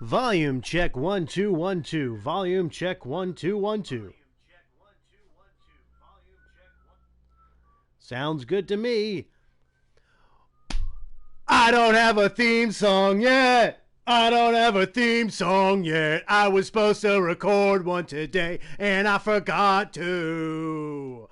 Volume check 1 2 1 2. Volume check 1 2 1 2. Sounds good to me. I don't have a theme song yet. I don't have a theme song yet. I was supposed to record one today and I forgot to.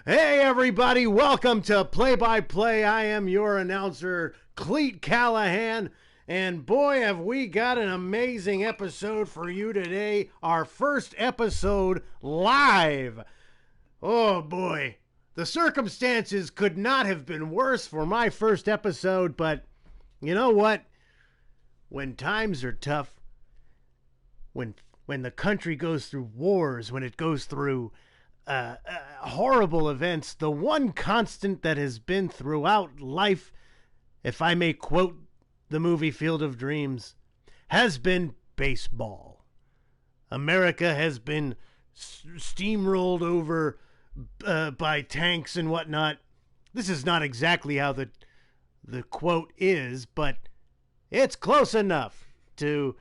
Hey everybody, welcome to Play by Play. I am your announcer, Cleat Callahan. And boy, have we got an amazing episode for you today. Our first episode live. Oh boy, the circumstances could not have been worse for my first episode, but you know what? When times are tough, when the country goes through wars, when it goes through horrible events, the one constant that has been throughout life, if I may quote the movie Field of Dreams, has been baseball. America has been steamrolled over by tanks and whatnot. This is not exactly how the quote is, but it's close enough to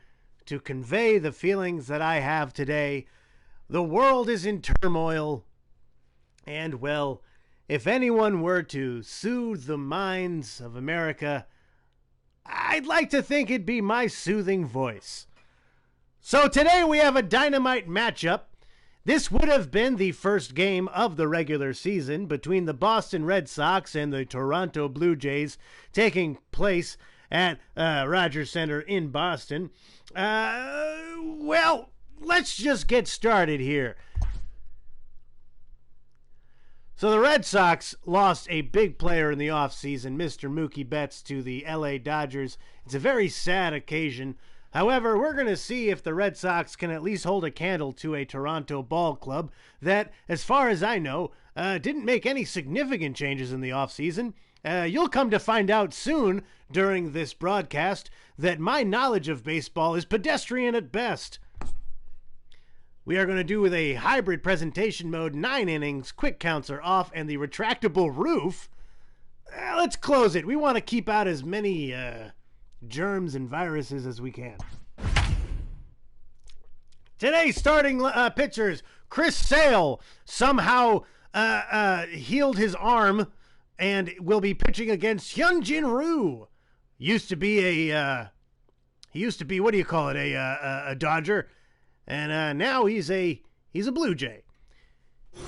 convey the feelings that I have today. The world is in turmoil, and well, if anyone were to soothe the minds of America, I'd like to think it'd be my soothing voice. So today we have a dynamite matchup. This would have been the first game of the regular season between the Boston Red Sox and the Toronto Blue Jays, taking place at Rogers Center in Boston. Well, let's just get started here. So the Red Sox lost a big player in the offseason, Mr. Mookie Betts, to the LA Dodgers. It's a very sad occasion. However, we're going to see if the Red Sox can at least hold a candle to a Toronto ball club that, as far as I know, didn't make any significant changes in the offseason. You'll come to find out soon during this broadcast that my knowledge of baseball is pedestrian at best. We are going to do with a hybrid presentation mode, 9 innings, quick counts are off, and the retractable roof. Let's close it. We want to keep out as many germs and viruses as we can. Today's starting pitchers, Chris Sale somehow healed his arm and will be pitching against Hyunjin Ryu. Used to be a Dodger. And now he's a Blue Jay.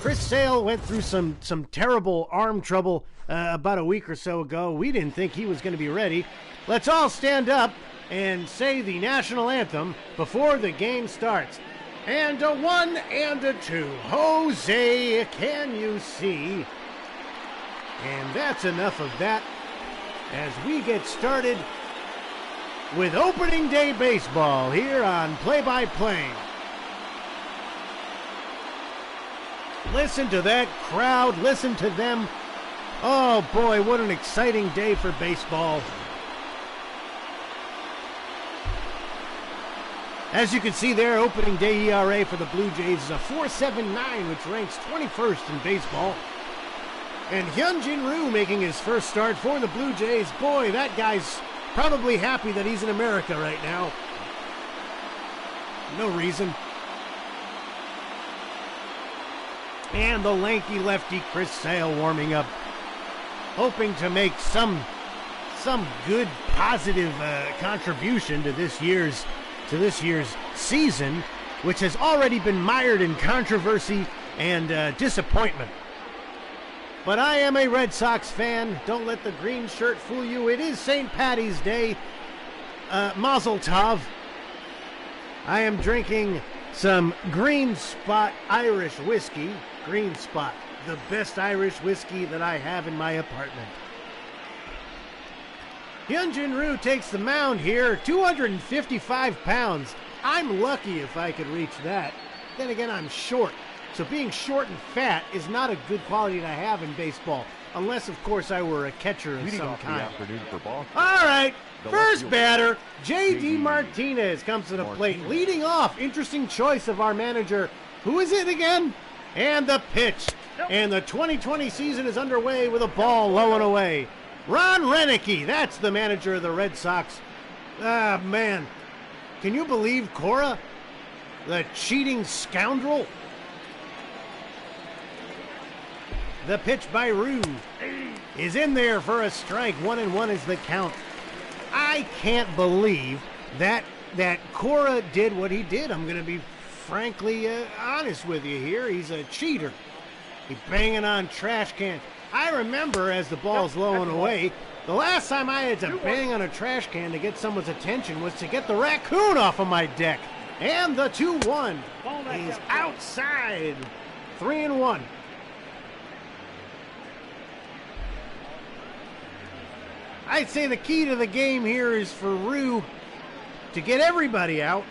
Chris Sale went through some terrible arm trouble about a week or so ago. We didn't think he was going to be ready. Let's all stand up and say the national anthem before the game starts. And a 1 and a 2. Jose, can you see? And that's enough of that as we get started with opening day baseball here on Play by Play. Listen to that crowd. Listen to them. Oh, boy, what an exciting day for baseball. As you can see there, opening day ERA for the Blue Jays is a 4.79, which ranks 21st in baseball. And Hyunjin Ryu making his first start for the Blue Jays. Boy, that guy's probably happy that he's in America right now. No reason. And the lanky lefty Chris Sale warming up, hoping to make some good positive contribution to this year's season, which has already been mired in controversy and disappointment. But I am a Red Sox fan. Don't let the green shirt fool you. It is St. Paddy's Day. Mazel tov. I am drinking some Green Spot Irish whiskey. Green Spot, the best Irish whiskey that I have in my apartment. Hyunjin Ryu takes the mound here, 255 pounds. I'm lucky if I could reach that. Then again, I'm short. So being short and fat is not a good quality to have in baseball, unless, of course, I were a catcher of some kind. All right, first batter, J.D. Martinez comes to the plate, leading off. Interesting choice of our manager. Who is it again? And the pitch. And the 2020 season is underway with a ball low and away. Ron Renicky, that's the manager of the Red Sox. Ah, man. Can you believe Cora? The cheating scoundrel. The pitch by Rue is in there for a strike. 1-1 is the count. I can't believe that Cora did what he did. I'm going to be frankly honest with you here. He's a cheater. He's banging on trash cans. I remember as the ball's low and away, the last time I had to bang on a trash can to get someone's attention was to get the raccoon off of my deck. And the 2-1 is outside. 3-1. I'd say the key to the game here is for Rue to get everybody out.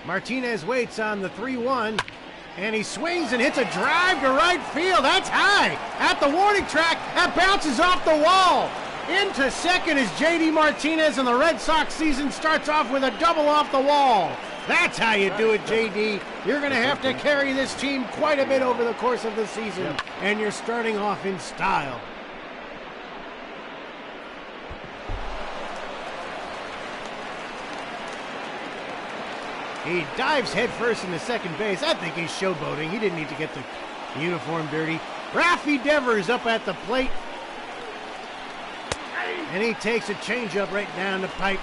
Martinez waits on the 3-1, and he swings and hits a drive to right field. That's high at the warning track. That bounces off the wall. Into second is J.D. Martinez, and the Red Sox season starts off with a double off the wall. That's how you do it, J.D. You're going to have to carry this team quite a bit over the course of the season, and you're starting off in style. He dives headfirst into second base. I think he's showboating. He didn't need to get the uniform dirty. Rafi Devers up at the plate. And he takes a changeup right down the pipe.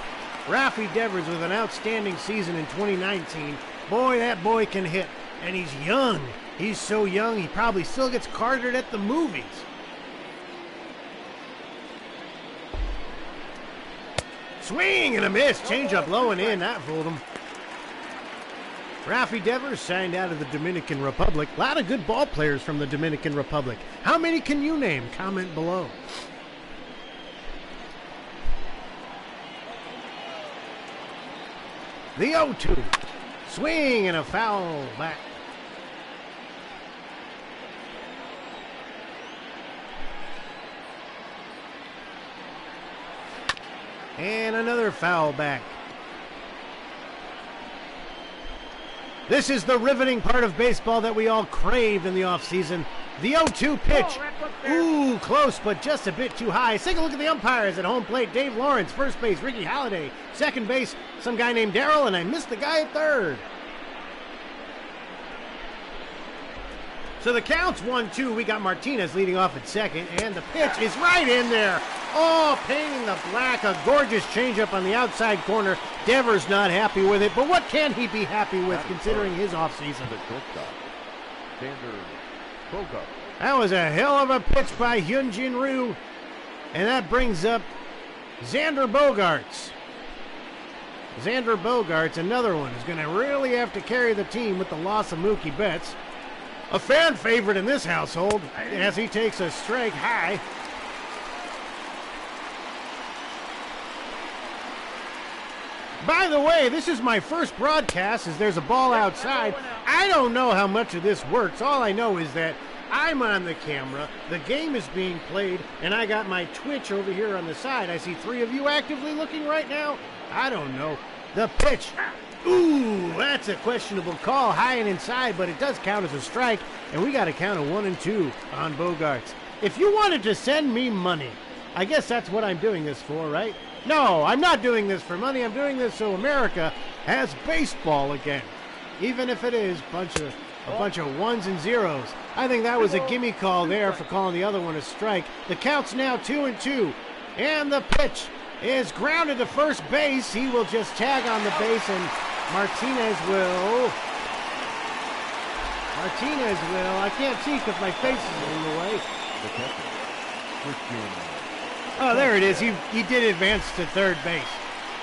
Rafi Devers with an outstanding season in 2019. Boy, that boy can hit. And he's young. He's so young, he probably still gets carded at the movies. Swing and a miss. Changeup low and in. That fooled him. Rafi Devers signed out of the Dominican Republic. A lot of good ball players from the Dominican Republic. How many can you name? Comment below. The 0-2. Swing and a foul back. And another foul back. This is the riveting part of baseball that we all crave in the offseason. The 0-2 pitch. Ooh, close, but just a bit too high. Let's take a look at the umpires at home plate. Dave Lawrence, first base. Ricky Halliday, second base. Some guy named Darrell, and I missed the guy at third. So the count's 1-2. We got Martinez leading off at second, and the pitch is right in there. Oh, painting the black. A gorgeous changeup on the outside corner. Devers not happy with it, but what can he be happy with considering his offseason? That was a hell of a pitch by Hyunjin Ryu. And that brings up Xander Bogaerts. Xander Bogaerts, another one, is going to really have to carry the team with the loss of Mookie Betts. A fan favorite in this household as he takes a strike high. By the way, this is my first broadcast as there's a ball outside. I don't know how much of this works. All I know is that I'm on the camera, the game is being played, and I got my Twitch over here on the side. I see 3 of you actively looking right now. I don't know. The pitch. Ooh, that's a questionable call, high and inside, but it does count as a strike, and we got a count of 1-2 on Bogaerts. If you wanted to send me money, I guess that's what I'm doing this for, right? No, I'm not doing this for money. I'm doing this so America has baseball again, even if it is a bunch of ones and zeros. I think that was a gimme call there for calling the other one a strike. The count's now 2-2, and the pitch is grounded to first base. He will just tag on the base, and Martinez will. I can't see because my face is in the way. Oh, there it is. He did advance to third base.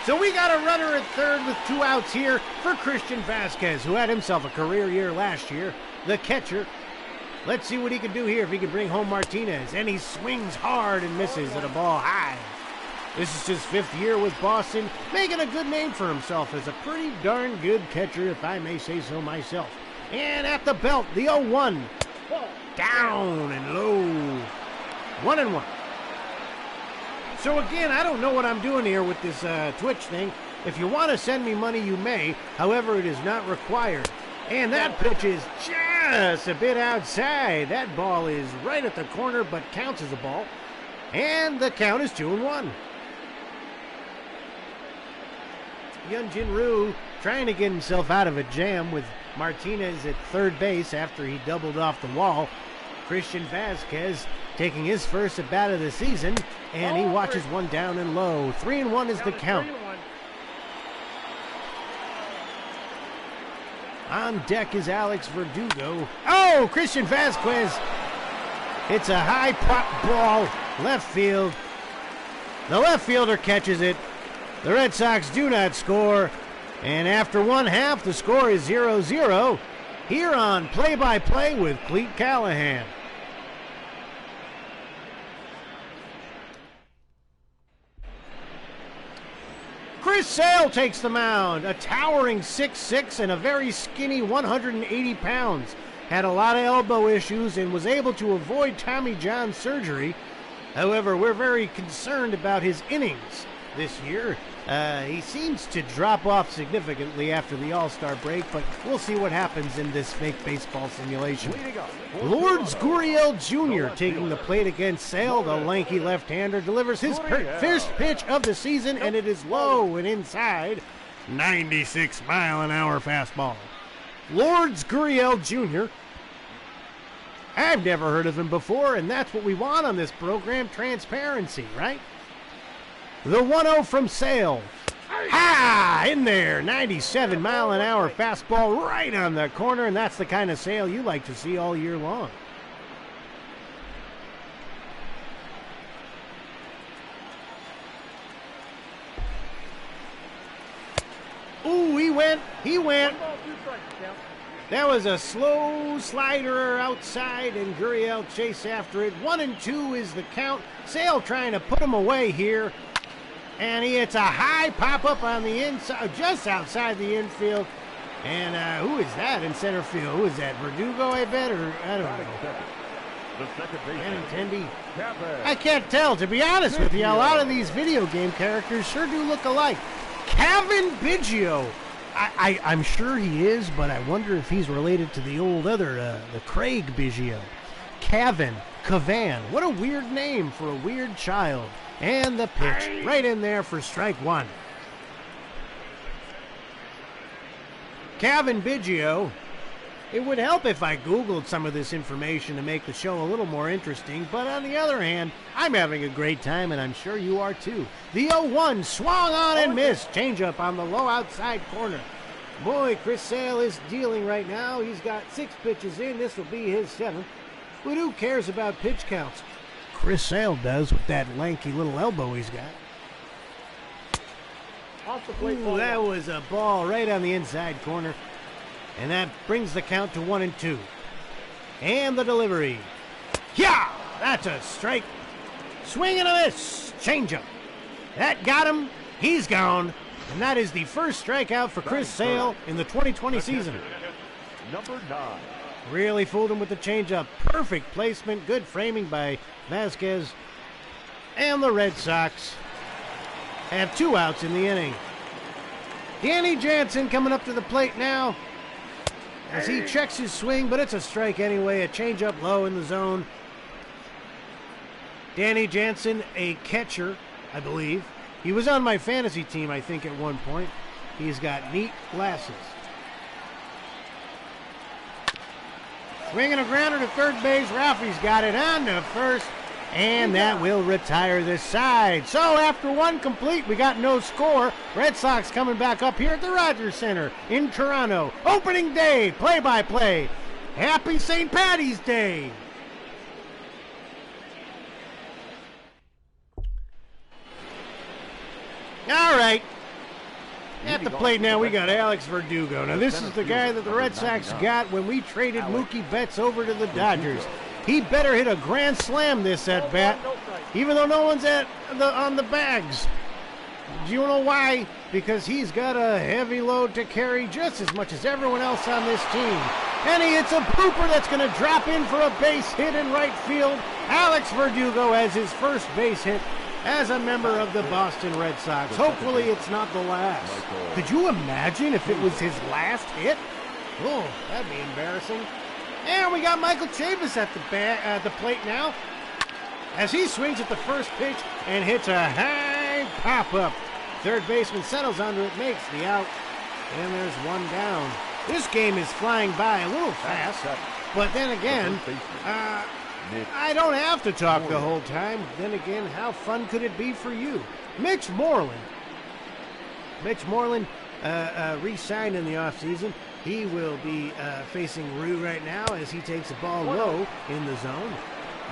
So we got a runner at third with 2 outs here for Christian Vasquez, who had himself a career year last year. The catcher. Let's see what he can do here if he can bring home Martinez. And he swings hard and misses at a ball high. This is his 5th year with Boston, making a good name for himself as a pretty darn good catcher, if I may say so myself. And at the belt, the 0-1. Down and low. 1-1. So again, I don't know what I'm doing here with this Twitch thing. If you want to send me money, you may. However, it is not required. And that pitch is just a bit outside. That ball is right at the corner, but counts as a ball. And the count is 2-1. Hyunjin Ryu trying to get himself out of a jam with Martinez at third base after he doubled off the wall. Christian Vasquez taking his first at bat of the season, and he watches one down and low. 3-1 is the count. On deck is Alex Verdugo. Oh, Christian Vasquez hits a high pop ball left field. The left fielder catches it. The Red Sox do not score. And after one half, the score is 0-0 here on Play-by-Play with Cleat Callahan. Chris Sale takes the mound, a towering 6'6" and a very skinny 180 pounds. Had a lot of elbow issues and was able to avoid Tommy John surgery. However, we're very concerned about his innings this year. He seems to drop off significantly after the All-Star break, but we'll see what happens in this fake baseball simulation. Lourdes Gurriel Jr. taking the plate against Sale. The lanky left-hander delivers his first pitch of the season, and it is low and inside. 96-mile-an-hour fastball. Lourdes Gurriel Jr. I've never heard of him before, and that's what we want on this program, transparency, right? The 1-0 from Sale. Ha! In there. 97-mile-an-hour fastball right on the corner, and that's the kind of Sale you like to see all year long. Ooh, he went. That was a slow slider outside, and Gurriel chased after it. 1-2 is the count. Sale trying to put him away here. And he hits a high pop-up on the inside, just outside the infield. And who is that in center field? Who is that? Verdugo, I bet, or I don't know. I can't tell. To be honest with you, a lot of these video game characters sure do look alike. Cavan Biggio. I'm sure he is, but I wonder if he's related to the old other, the Craig Biggio. Cavan. What a weird name for a weird child. And the pitch right in there for strike one. Cavan Biggio. It would help if I Googled some of this information to make the show a little more interesting, but on the other hand, I'm having a great time, and I'm sure you are too. The 0-1 swung on and missed. Changeup on the low outside corner. Boy, Chris Sale is dealing right now. He's got 6 pitches in. This will be his 7th. But who cares about pitch counts? Chris Sale does with that lanky little elbow he's got. Ooh, that was a ball right on the inside corner. And that brings the count to 1-2. And the delivery. Yeah! That's a strike. Swing and a miss. Changeup. That got him. He's gone. And that is the first strikeout for Chris Sale in the 2020 season. Number 9. Really fooled him with the changeup. Perfect placement. Good framing by Vasquez. And the Red Sox have 2 outs in the inning. Danny Jansen coming up to the plate now as he checks his swing, but it's a strike anyway. A changeup low in the zone. Danny Jansen, a catcher, I believe. He was on my fantasy team, I think, at one point. He's got neat glasses. Swinging a grounder to third base. Ralphie's got it on to first, and that will retire this side. So after one complete, we got no score. Red Sox coming back up here at the Rogers Center in Toronto. Opening day, play-by-play. Happy St. Paddy's Day. All right. At the plate now, we got Alex Verdugo. Now, this is the guy that the Red Sox got when we traded Mookie Betts over to the Dodgers. He better hit a grand slam this at-bat, even though no one's on the bags. Do you know why? Because he's got a heavy load to carry just as much as everyone else on this team. And he hits a pooper that's going to drop in for a base hit in right field. Alex Verdugo has his first base hit as a member of the Boston Red Sox. Hopefully it's not the last. Could you imagine if it was his last hit? Oh, that'd be embarrassing. And we got Michael Chavis at the plate now. as he swings at the first pitch and hits a high pop-up. Third baseman settles under it, makes the out, and there's one down. This game is flying by a little fast, but then again, I don't have to talk the whole time. Then again, how fun could it be for you? Mitch Moreland re-signed in the offseason. He will be facing Rue right now as he takes the ball low in the zone.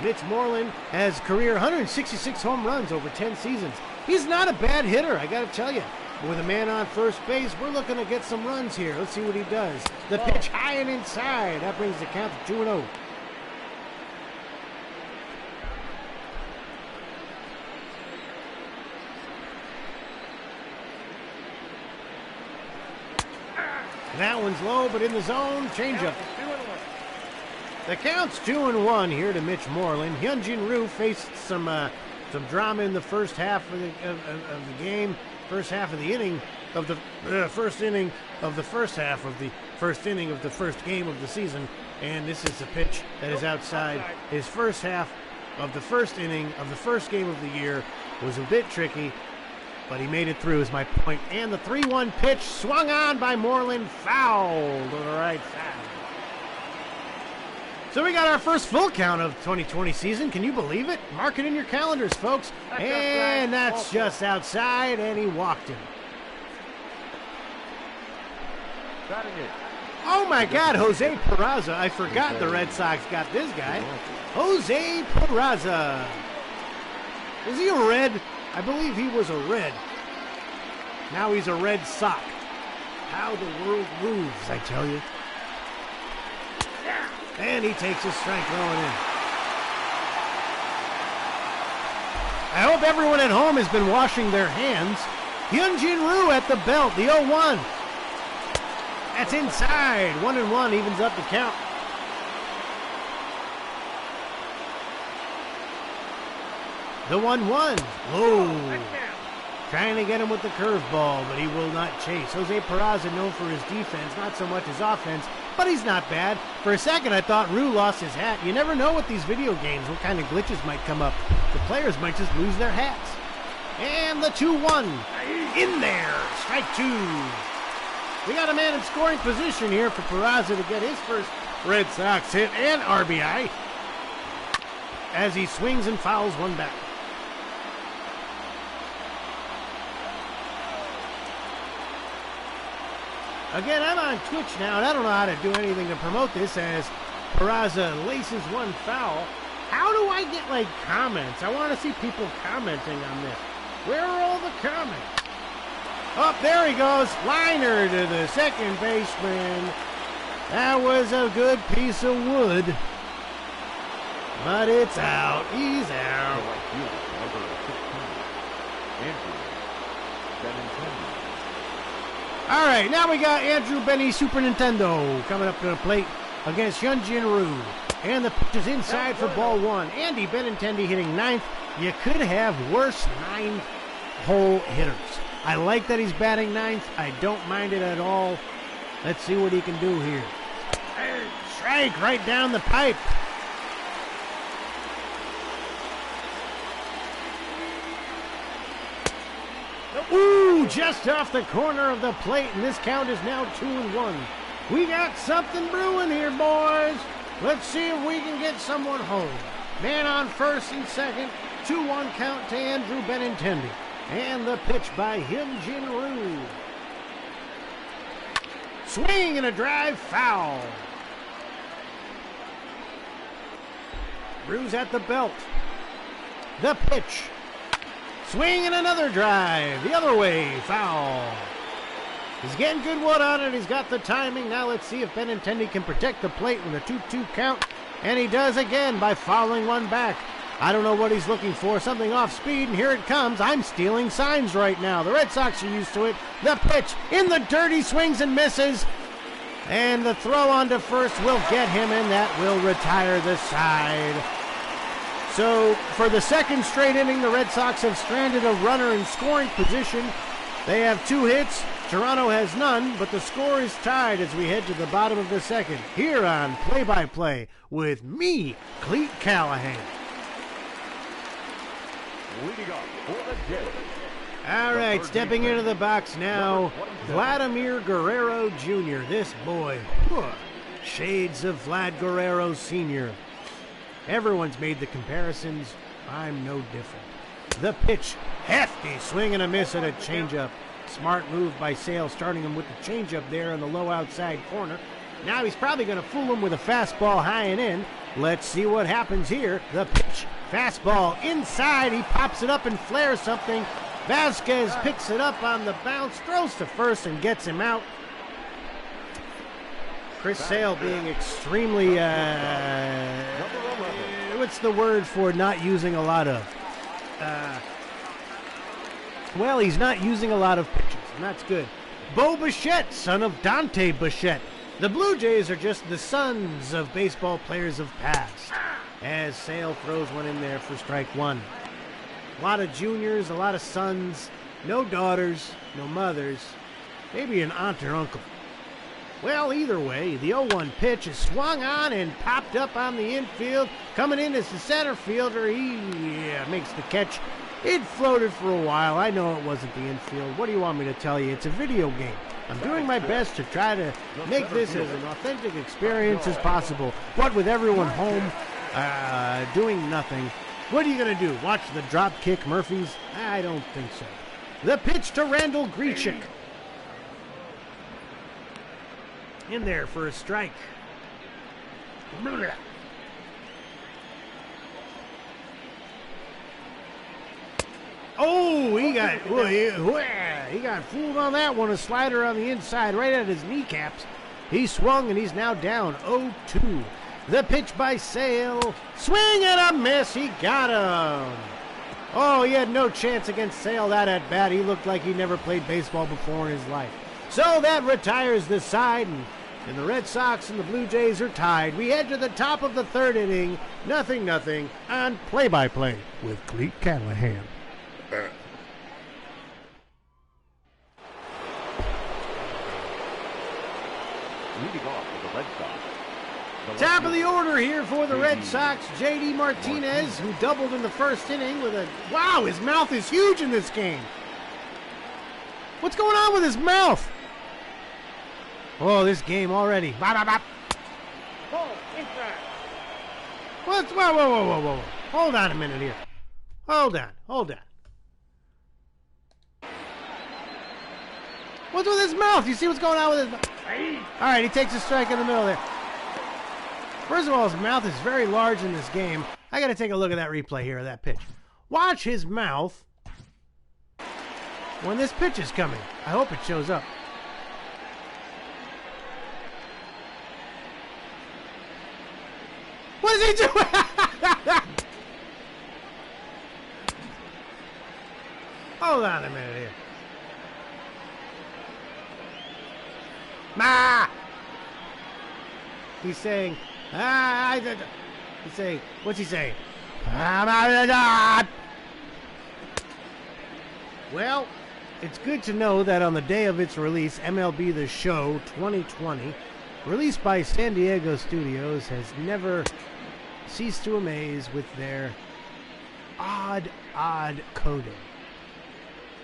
Mitch Moreland has career 166 home runs over 10 seasons. He's not a bad hitter, I got to tell you. With a man on first base, we're looking to get some runs here. Let's see what he does. The pitch high and inside. That brings the count to 2-0. That one's low, but in the zone. Changeup. The count's 2-1 here to Mitch Moreland. Hyunjin Ryu faced some drama in the first half of the game. First half of the inning of the first inning of the first half of the first inning of the first game of the season, and this is a pitch that is outside. His first half of the first inning of the first game of the year was a bit tricky, but he made it through is my point. And the 3-1 pitch swung on by Moreland, foul to the right side. So we got our first full count of 2020 season. Can you believe it? Mark it in your calendars, folks. And that's just outside, and he walked him. Oh, my God, Jose Peraza. I forgot the Red Sox got this guy. Jose Peraza. Is he a Red? I believe he was a Red. Now he's a Red Sox. How the world moves, I tell you. And he takes a strike going in. I hope everyone at home has been washing their hands. Hyunjin Ryu at the belt, the 0-1. That's inside. 1-1 evens up the count. The 1-1. Whoa. Trying to get him with the curveball, but he will not chase. Jose Peraza known for his defense, not so much his offense, but he's not bad. For a second, I thought Rue lost his hat. You never know with these video games what kind of glitches might come up. The players might just lose their hats. And the 2-1. In there. Strike two. We got a man in scoring position here for Peraza to get his first Red Sox hit and RBI as he swings and fouls one back. Again, I'm on Twitch now, and I don't know how to do anything to promote this as Peraza laces one foul. How do I get, like, comments? I want to see people commenting on this. Where are all the comments? Oh, there he goes. Liner to the second baseman. That was a good piece of wood. But it's out. He's out. All right, now we got Andrew Benny Super Nintendo coming up to the plate against Hyunjin Ryu. And the pitch is inside for ball one. Andy Benintendi hitting ninth. You could have worse nine-hole hitters. I like that he's batting ninth. I don't mind it at all. Let's see what he can do here. Strike right down the pipe. Ooh, just off the corner of the plate, and this count is now 2-1. We got something brewing here, boys. Let's see if we can get someone home. Man on first and second, 2-1 count to Andrew Benintendi. And the pitch by Hyunjin Ryu. Swing and a drive, foul. Ryu's at the belt. The pitch. Swing and another drive. The other way, foul. He's getting good wood on it. He's got the timing. Now let's see if Benintendi can protect the plate with a 2-2 count. And he does again by fouling one back. I don't know what he's looking for. Something off speed, and here it comes. I'm stealing signs right now. The Red Sox are used to it. The pitch in the dirty, swings and misses. And the throw on to first will get him, and that will retire the side. So for the second straight inning, the Red Sox have stranded a runner in scoring position. They have 2 hits. Toronto has none, but the score is tied as we head to the bottom of the second. Here on Play-by-Play with me, Cleat Callahan. Leading up for the Jays. All right, stepping into the box now, Vladimir Guerrero Jr. This boy, shades of Vlad Guerrero Sr. Everyone's made the comparisons. I'm no different. The pitch, hefty swing and a miss at a changeup. Smart move by Sale, starting him with the changeup there in the low outside corner. Now he's probably going to fool him with a fastball high and in. Let's see what happens here. The pitch, fastball inside. He pops it up and flares something. Vasquez picks it up on the bounce, throws to first and gets him out. Chris Sale being extremely, what's the word for not using a lot of? Well, he's not using a lot of pitches, and that's good. Bo Bichette, son of Dante Bichette. The Blue Jays are just the sons of baseball players of past. As Sale throws one in there for strike one. A lot of juniors, a lot of sons, no daughters, no mothers, maybe an aunt or uncle. Well, either way, the 0-1 pitch is swung on and popped up on the infield. Coming in as the center fielder, he makes the catch. It floated for a while. I know it wasn't the infield. What do you want me to tell you? It's a video game. I'm doing my best to try to make this as an authentic experience as possible. What with everyone home doing nothing, what are you going to do? Watch the drop kick Murphys? I don't think so. The pitch to Randall Grichuk. In there for a strike. Oh, he got fooled on that one. A slider on the inside, right at his kneecaps. He swung and he's now down 0-2. The pitch by Sale. Swing and a miss. He got him. Oh, he had no chance against Sale that at bat. He looked like he never played baseball before in his life. So that retires this side, and the Red Sox and the Blue Jays are tied. We head to the top of the third inning. 0-0 on Play-by-Play with Cleat Callahan. Leading off with the Red Sox. Top of the order here for the Red Sox, J.D. Martinez, who doubled in the first inning with a... Wow, his mouth is huge in this game. What's going on with his mouth? Oh, this game already. Bop, bop, bop. Ball inside. What's... Whoa. Hold on a minute here. Hold on. What's with his mouth? You see what's going on with his mouth? All right, he takes a strike in the middle there. First of all, his mouth is very large in this game. I got to take a look at that replay here of that pitch. Watch his mouth when this pitch is coming. I hope it shows up. What is he doing? Hold on a minute here. Ma! He's saying, he's saying, what's he saying? Well, it's good to know that on the day of its release, MLB The Show 2020, released by San Diego Studios, has never ceased to amaze with their odd coding.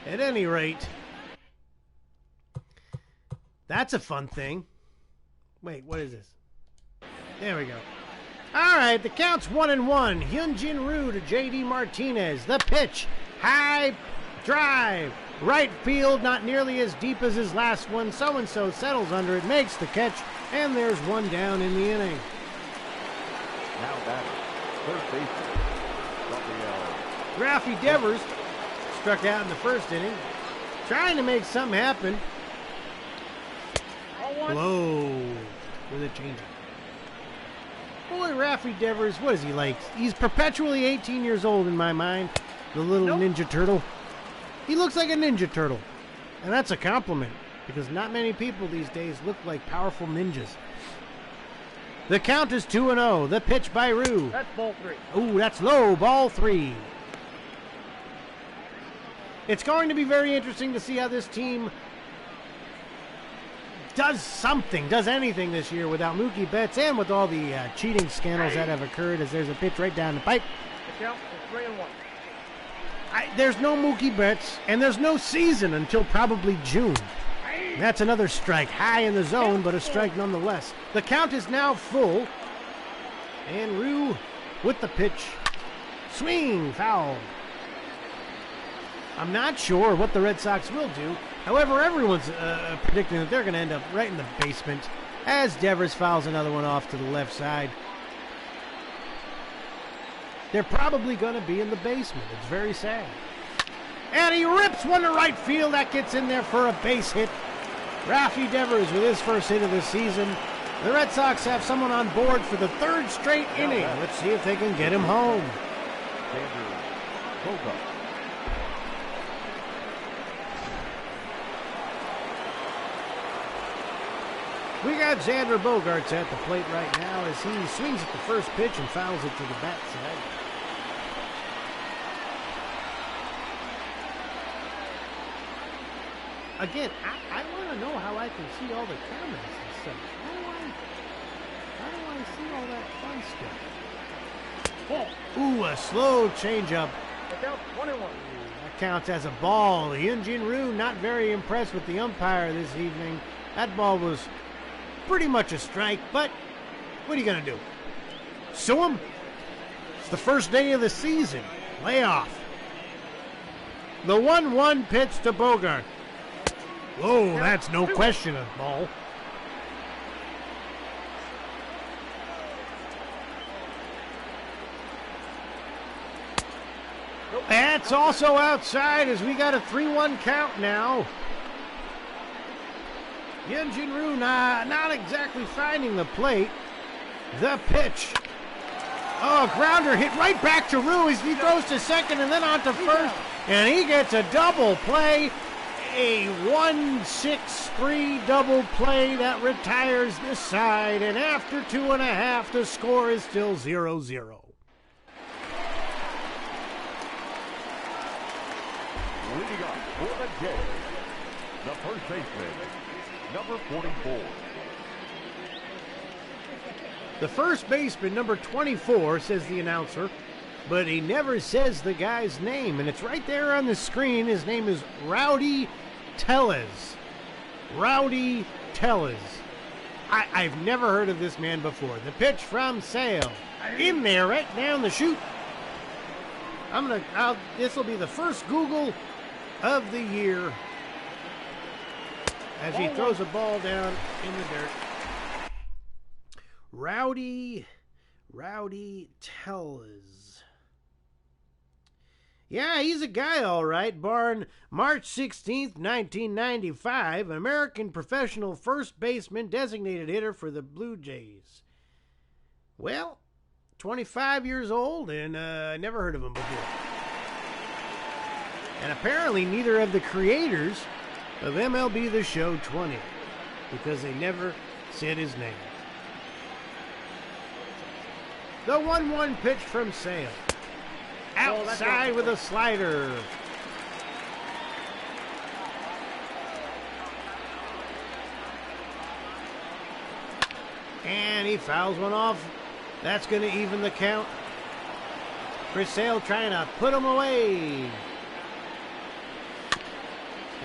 At any rate, that's a fun thing. Wait, what is this? There we go. All right, the count's 1-1. Hyunjin Ryu to J.D. Martinez. The pitch, high drive. Right field, not nearly as deep as his last one. So-and-so settles under it, makes the catch, and there's one down in the inning. Now batter, third baseman, Rafi Devers struck out in the first inning, trying to make something happen. Blow with a changeup. Boy, Rafi Devers, what is he like? He's perpetually 18 years old in my mind. The little Ninja Turtle. He looks like a Ninja Turtle. And that's a compliment, because not many people these days look like powerful ninjas. The count is 2-0. The pitch by Ryu. That's ball three. Ooh, that's low. Ball three. It's going to be very interesting to see how this team does anything this year without Mookie Betts and with all the cheating scandals that have occurred, as there's a pitch right down the pipe. The count is 3-1. There's no Mookie Betts, and there's no season until probably June. That's another strike, high in the zone, but a strike nonetheless. The count is now full, and Rue with the pitch. Swing, foul. I'm not sure what the Red Sox will do. However, everyone's predicting that they're going to end up right in the basement as Devers fouls another one off to the left side. They're probably going to be in the basement. It's very sad. And he rips one to right field. That gets in there for a base hit. Rafi Devers with his first hit of the season. The Red Sox have someone on board for the third straight inning. Let's see if they can get him home. We got Xander Bogaerts at the plate right now as he swings at the first pitch and fouls it to the backside. Again, I want to know how I can see all the comments and stuff. How do I see all that fun stuff? Ooh, a slow changeup. Count 21. That counts as a ball. Hyun-Jin Ryu not very impressed with the umpire this evening. That ball was pretty much a strike, but what are you going to do? Sue him? It's the first day of the season. Lay off. The 1-1 pitch to Bogart. Whoa, that's no question a ball. That's also outside as we got a 3-1 count now. Hyun-Jin Ryu not exactly finding the plate. The pitch. Oh, grounder hit right back to Ryu as he throws to second and then on to first. And he gets a double play. A 1-6-3 double play that retires the side. And after 2.5, the score is still 0-0. Leading up for the Jays, the first baseman, number 44. The first baseman, number 24, says the announcer, but he never says the guy's name, and it's right there on the screen. His name is Rowdy Tellez. Rowdy Tellez. I've never heard of this man before. The pitch from Sale. In there, right down the chute. This will be the first Google of the year as he throws a ball down in the dirt. Rowdy Tellez. Yeah, he's a guy, all right. Born March 16th, 1995, American professional first baseman, designated hitter for the Blue Jays. Well, 25 years old, and I never heard of him before. And apparently neither of the creators of MLB The Show 20, because they never said his name. The 1-1 pitch from Sale. Outside with a slider. And he fouls one off. That's going to even the count. Chris Sale trying to put him away.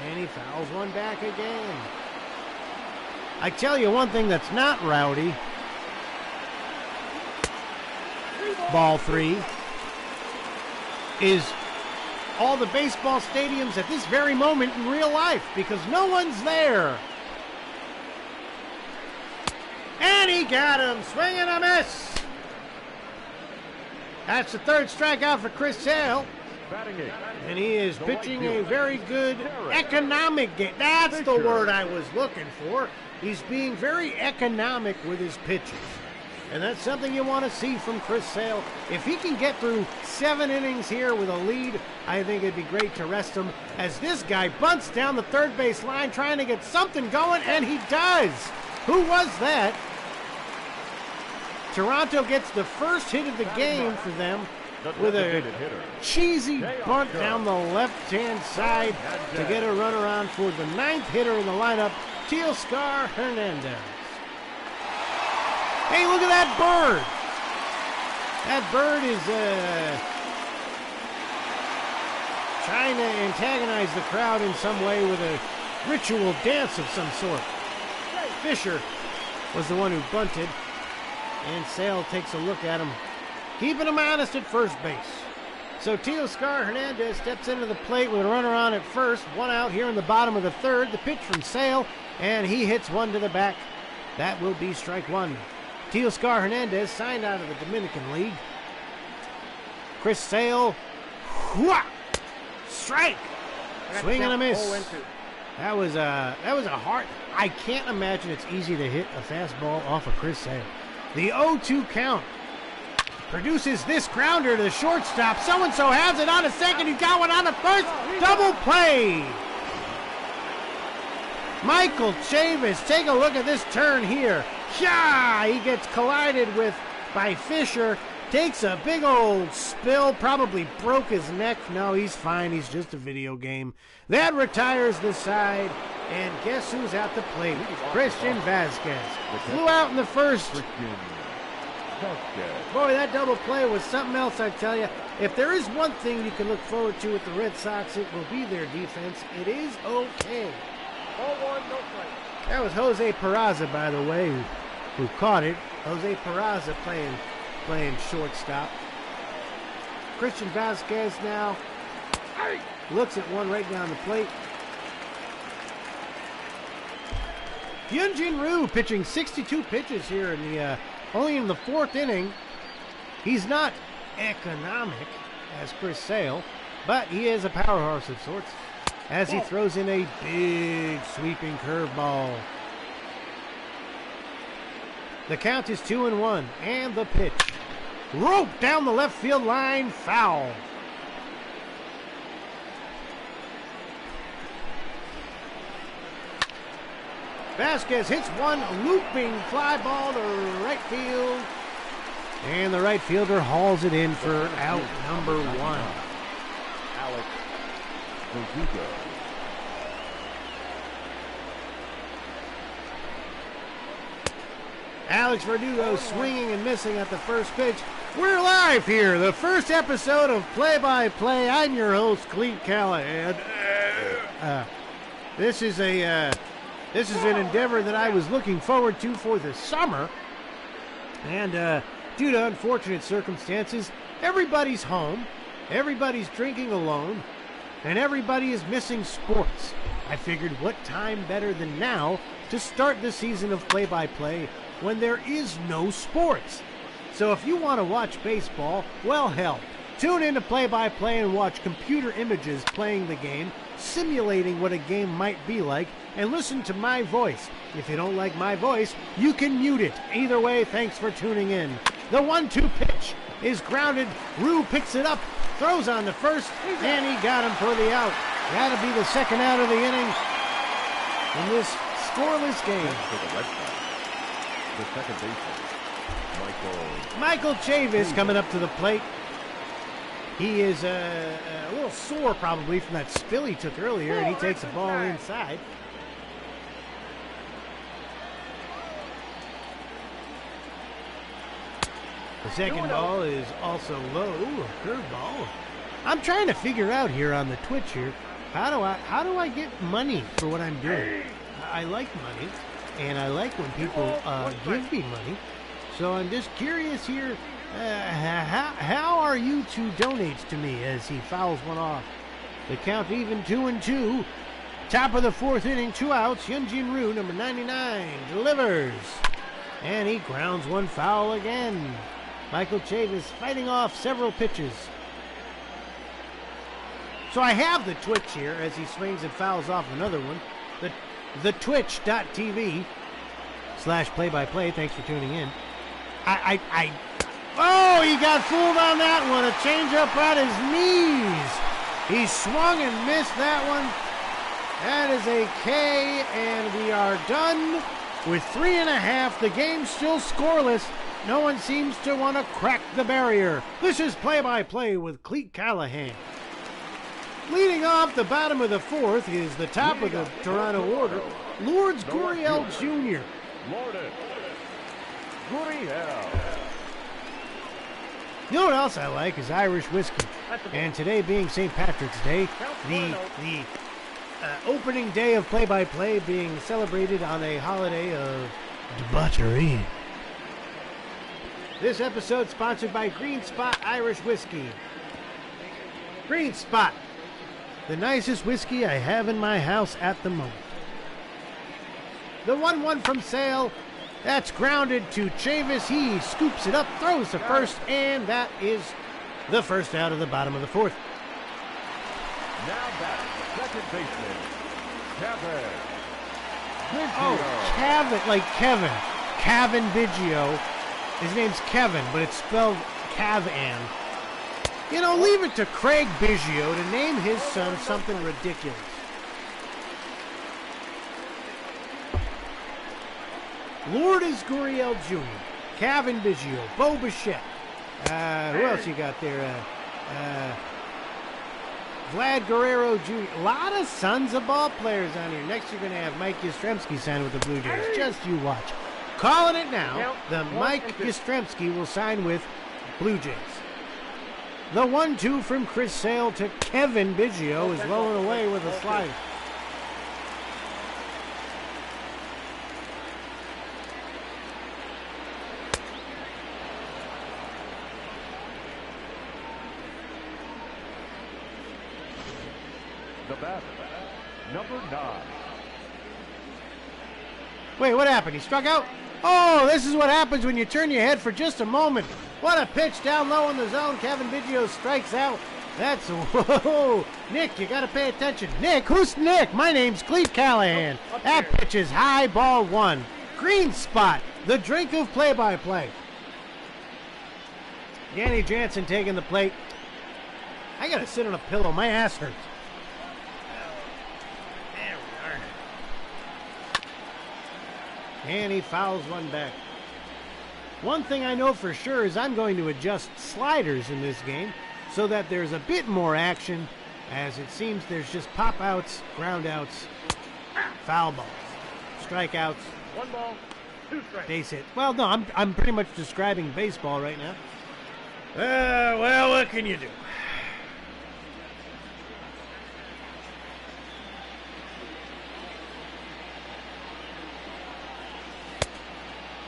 And he fouls one back again. I tell you one thing that's not rowdy. Ball 3 is all the baseball stadiums at this very moment in real life because no one's there. And he got him. Swing and a miss. That's the third strikeout for Chris Sale. And he is pitching a very good economic game. That's the word I was looking for. He's being very economic with his pitches. And that's something you want to see from Chris Sale. If he can get through 7 innings here with a lead, I think it'd be great to rest him as this guy bunts down the third base line trying to get something going, and he does. Who was that? Toronto gets the first hit of the game for them with a cheesy bunt down the left-hand side to get a runaround for the 9th hitter in the lineup, Teoscar Hernandez. Hey, look at that bird. That bird is trying to antagonize the crowd in some way with a ritual dance of some sort. Fisher was the one who bunted, and Sale takes a look at him, keeping him honest at first base. So Teoscar Hernandez steps into the plate with a runner on at first, one out here in the bottom of the third. The pitch from Sale, and he hits one to the back. That will be strike one. Teoscar Hernandez signed out of the Dominican League. Chris Sale, strike, swing and a miss. That was a hard. I can't imagine it's easy to hit a fastball off of Chris Sale. The 0-2 count produces this grounder to the shortstop. So-and-so has it on a second. He's got one on the first. Double play. Michael Chavis, take a look at this turn here. He gets collided with by Fisher. Takes a big old spill, probably broke his neck. No, he's fine. He's just a video game. That retires the side. And guess who's at the plate? Christian Vasquez. Flew out in the first. Boy, that double play was something else, I tell you. If there is one thing you can look forward to with the Red Sox, it will be their defense. It is okay. 0-1, no strike. That was Jose Peraza, by the way, who caught it. Jose Peraza playing shortstop. Christian Vasquez now looks at one right down the plate. Hyunjin Ryu pitching 62 pitches here in the only in the fourth inning. He's not economic as Chris Sale, but he is a powerhouse of sorts as he throws in a big sweeping curveball. The count is 2-1, and the pitch. Rope down the left field line, foul. Vasquez hits one looping fly ball to right field, and the right fielder hauls it in for out number one. Alex Verdugo. Alex Verdugo swinging and missing at the first pitch. We're live here, the first episode of Play by Play. I'm your host, Cleat Callahan. This is an endeavor that I was looking forward to for the summer, and due to unfortunate circumstances, everybody's home, everybody's drinking alone, and everybody is missing sports. I figured what time better than now to start the season of Play by Play when there is no sports. So if you want to watch baseball, well, hell, tune in to Play by Play and watch computer images playing the game, simulating what a game might be like, and listen to my voice. If you don't like my voice, you can mute it. Either way, thanks for tuning in. The 1-2 pitch is grounded. Ryu picks it up, throws on the first, and he got him for the out. That'll be the second out of the inning in this scoreless game. For the Red Sox, the second baseman, Michael Chavis coming up to the plate. He is a little sore probably from that spill he took earlier, and he takes the ball inside. The second ball is also low, a curveball. I'm trying to figure out here on the Twitch here, how do I get money for what I'm doing? I like money, and I like when people give me money. So I'm just curious here, how are you to donate to me as he fouls one off? The count even 2-2. Top of the fourth inning, 2 outs. Hyunjin Ryu, number 99, delivers. And he grounds one foul again. Michael Chavis fighting off several pitches. So I have the Twitch here as he swings and fouls off another one. The twitch.tv/play-by-play. Thanks for tuning in. Oh, he got fooled on that one. A changeup at his knees. He swung and missed that one. That is a K, and we are done with 3.5. The game's still scoreless. No one seems to want to crack the barrier. This is Play-by-Play with Cleat Callahan. Leading off the bottom of the fourth is the top of the Toronto order, Lourdes Gurriel Jr. Lourdes Gurriel. You know what else I like is Irish whiskey. And today being St. Patrick's Day, the opening day of play-by-play being celebrated on a holiday of debauchery. This episode sponsored by Green Spot Irish Whiskey. Green Spot, the nicest whiskey I have in my house at the moment. The 1-1 from Sale, that's grounded to Chavis. He scoops it up, throws the first, and that is the first out of the bottom of the fourth. Now back, second baseman, Kevin. Oh, Kevin, like Kevin. Kevin Biggio. His name's Kevin, but it's spelled Cavan. You know, leave it to Craig Biggio to name his son something ridiculous. Lourdes Gurriel Jr., Kevin Biggio, Bo Bichette. Who else you got there? Vlad Guerrero Jr. A lot of sons of ball players on here. Next, you're going to have Mike Yastrzemski sign with the Blue Jays. Just you watch. Calling it now, the Mike Yastrzemski will sign with Blue Jays. The 1-2 from Chris Sale to Kevin Biggio is rolling away with a slider. The batter, number 9. Wait, what happened? He struck out? Oh, this is what happens when you turn your head for just a moment. What a pitch down low in the zone. Kevin Biggio strikes out. That's, whoa. Nick, you got to pay attention. Nick, who's Nick? My name's Cleat Callahan. That pitch is high, ball 1. Green Spot, the drink of play-by-play. Danny Jansen taking the plate. I got to sit on a pillow. My ass hurts. And he fouls one back. One thing I know for sure is I'm going to adjust sliders in this game so that there's a bit more action, as it seems there's just pop-outs, ground-outs, foul balls, strikeouts, 1 ball, 2 strikes. base hit. Well, no, I'm pretty much describing baseball right now. Well, what can you do?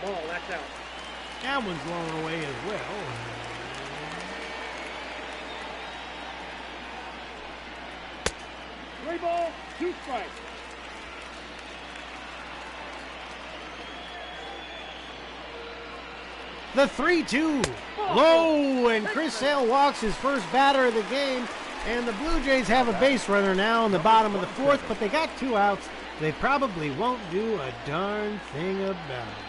Ball, that's out. That one's blown away as well. 3 ball, 2 strikes. The 3-2. Low, and Chris Sale walks his first batter of the game. And the Blue Jays have a base runner now in the bottom of the fourth, but they got 2 outs. They probably won't do a darn thing about it.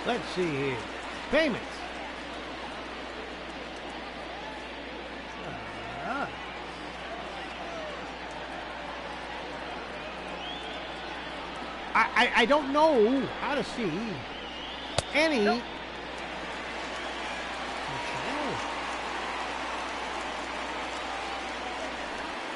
Let's see here. Payments. I don't know how to see any. Nope.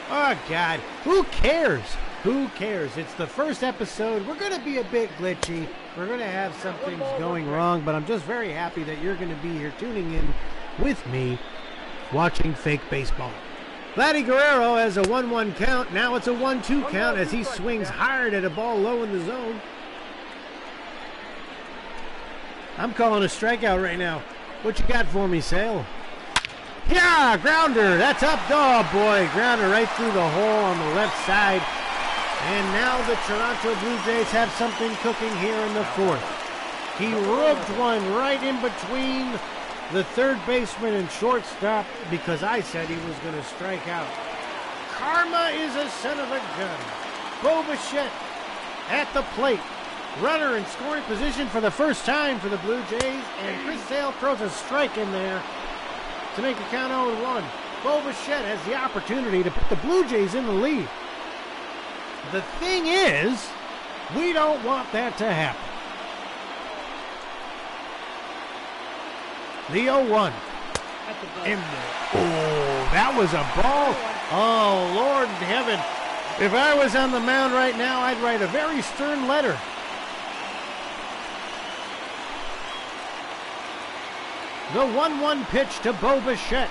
Oh, God. Who cares? Who cares? It's the first episode. We're going to be a bit glitchy. We're going to have some things going wrong, but I'm just very happy that you're going to be here tuning in with me watching fake baseball. Vladdy Guerrero has a 1-1 count. Now it's a 1-2 count as he swings hard at a ball low in the zone. I'm calling a strikeout right now. What you got for me, Sale? Yeah, grounder. That's up. Oh, boy. Grounder right through the hole on the left side. And now the Toronto Blue Jays have something cooking here in the fourth. He rubbed one right in between the third baseman and shortstop because I said he was going to strike out. Karma is a son of a gun. Bo Bichette at the plate. Runner in scoring position for the first time for the Blue Jays, and Chris Sale throws a strike in there to make the count 0-1. Bo Bichette has the opportunity to put the Blue Jays in the lead. The thing is, we don't want that to happen. The 0-1. Oh, that was a ball. Oh, Lord in heaven. If I was on the mound right now, I'd write a very stern letter. The 1-1 pitch to Bo Bichette.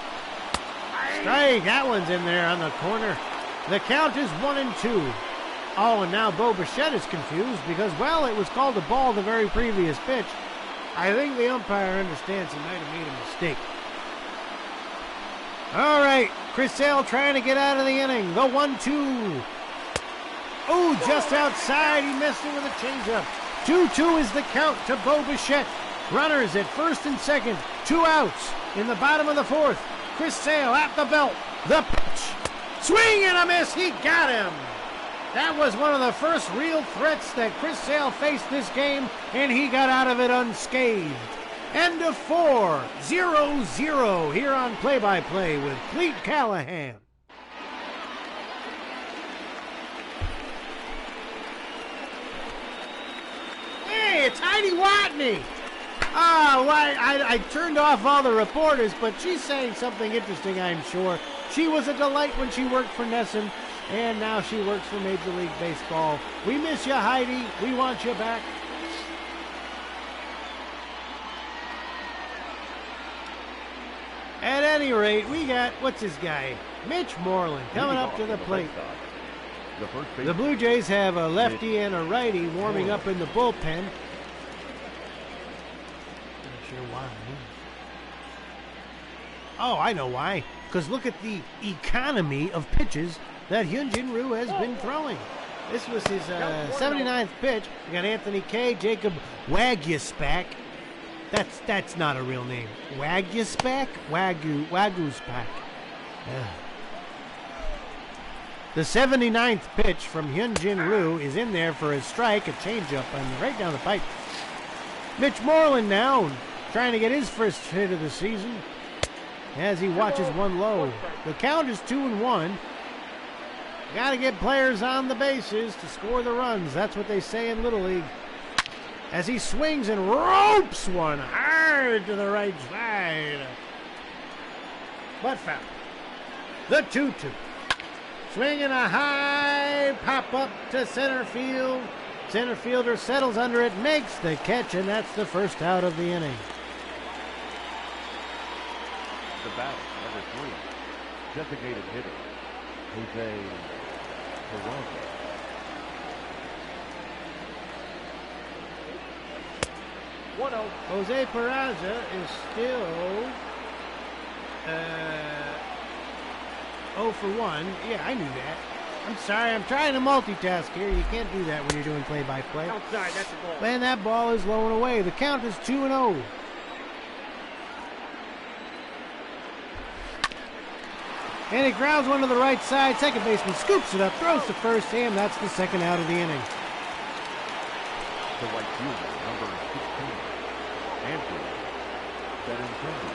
Strike. That one's in there on the corner. The count is 1-2. Oh, and now Bo Bichette is confused because, well, it was called a ball the very previous pitch. I think the umpire understands he might have made a mistake. All right, Chris Sale trying to get out of the inning. The 1-2. Oh, just outside. He missed it with a changeup. 2-2 is the count to Bo Bichette. Runners at first and second. 2 outs in the bottom of the fourth. Chris Sale at the belt. The pitch. Swing and a miss. He got him. That was one of the first real threats that Chris Sale faced this game, and he got out of it unscathed. End of 4, 0-0 here on Play-by-Play with Cleat Callahan. Hey, it's Heidi Watney. I turned off all the reporters, but she's saying something interesting, I'm sure. She was a delight when she worked for Nesson, and now she works for Major League Baseball. We miss you, Heidi. We want you back. At any rate, we got, what's his guy? Mitch Moreland coming up to the plate. The Blue Jays have a lefty and a righty warming up in the bullpen. Not sure why. Oh, I know why. Because look at the economy of pitches that Hyunjin Ryu has been throwing. This was his 79th pitch. We got Anthony K, Jacob Wagyuspak. That's not a real name. Wagyuspak? Waguspak. The 79th pitch from Hyunjin Ryu is in there for a strike, a changeup, and right down the pipe. Mitch Moreland now trying to get his first hit of the season as he watches one low. The count is 2-1. Got to get players on the bases to score the runs. That's what they say in Little League. As he swings and ropes one hard to the right side. But foul. The 2-2. Swinging a high pop-up to center field. Center fielder settles under it, makes the catch, and that's the first out of the inning. The batter, number 3, designated hitter, Jose Toronto. Jose Peraza is still 0 for 1. Yeah, I knew that. I'm sorry, I'm trying to multitask here. You can't do that when you're doing play-by-play. Outside, that's a ball. And that ball is low and away. The count is 2-0. And he grounds one to the right side. Second baseman scoops it up, throws to first, and that's the second out of the inning. The right fielder, number 16, Andrew Benintendi.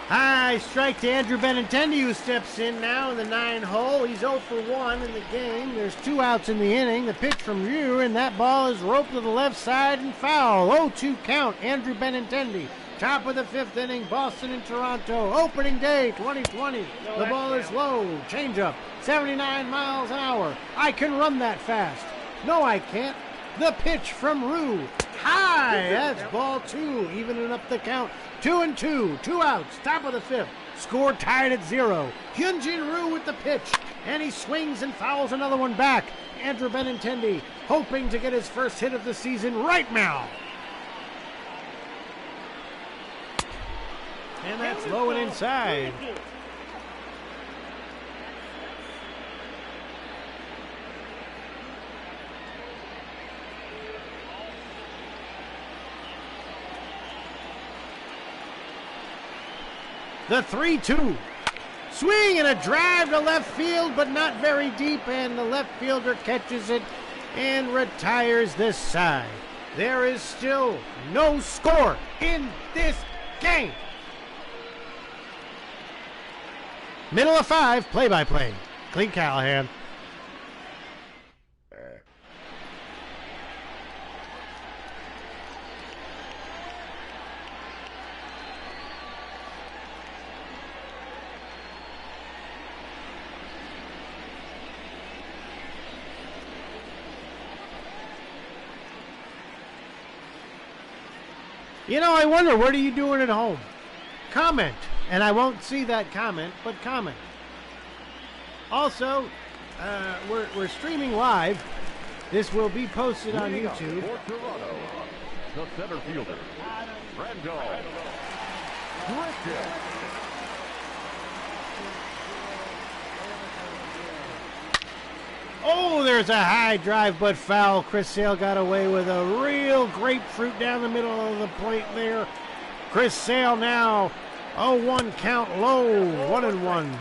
High strike to Andrew Benintendi, who steps in now in the 9-hole. He's 0 for 1 in the game. There's 2 outs in the inning. The pitch from Ryu, and that ball is roped to the left side and foul. 0-2 count, Andrew Benintendi. Top of the 5th inning, Boston and Toronto. Opening day 2020. The ball is low. Changeup, 79 miles an hour. I can run that fast. No, I can't. The pitch from Ryu. High. That's ball 2, evening up the count. 2-2, 2 outs, top of the 5th. Score tied at 0. Hyunjin Ryu with the pitch, and he swings and fouls another one back. Andrew Benintendi hoping to get his first hit of the season right now. And that's low and inside. The 3-2. Swing and a drive to left field, but not very deep, and the left fielder catches it and retires this side. There is still no score in this game. Middle of 5, play-by-play. Cleat Callahan. You know, I wonder, what are you doing at home? Comment. And I won't see that comment, but comment. Also, we're streaming live. This will be posted on YouTube. For Toronto, the center fielder, Randall Griffin. Oh, there's a high drive, but foul. Chris Sale got away with a real grapefruit down the middle of the plate there. Chris Sale now 0-1 count low, 1-1.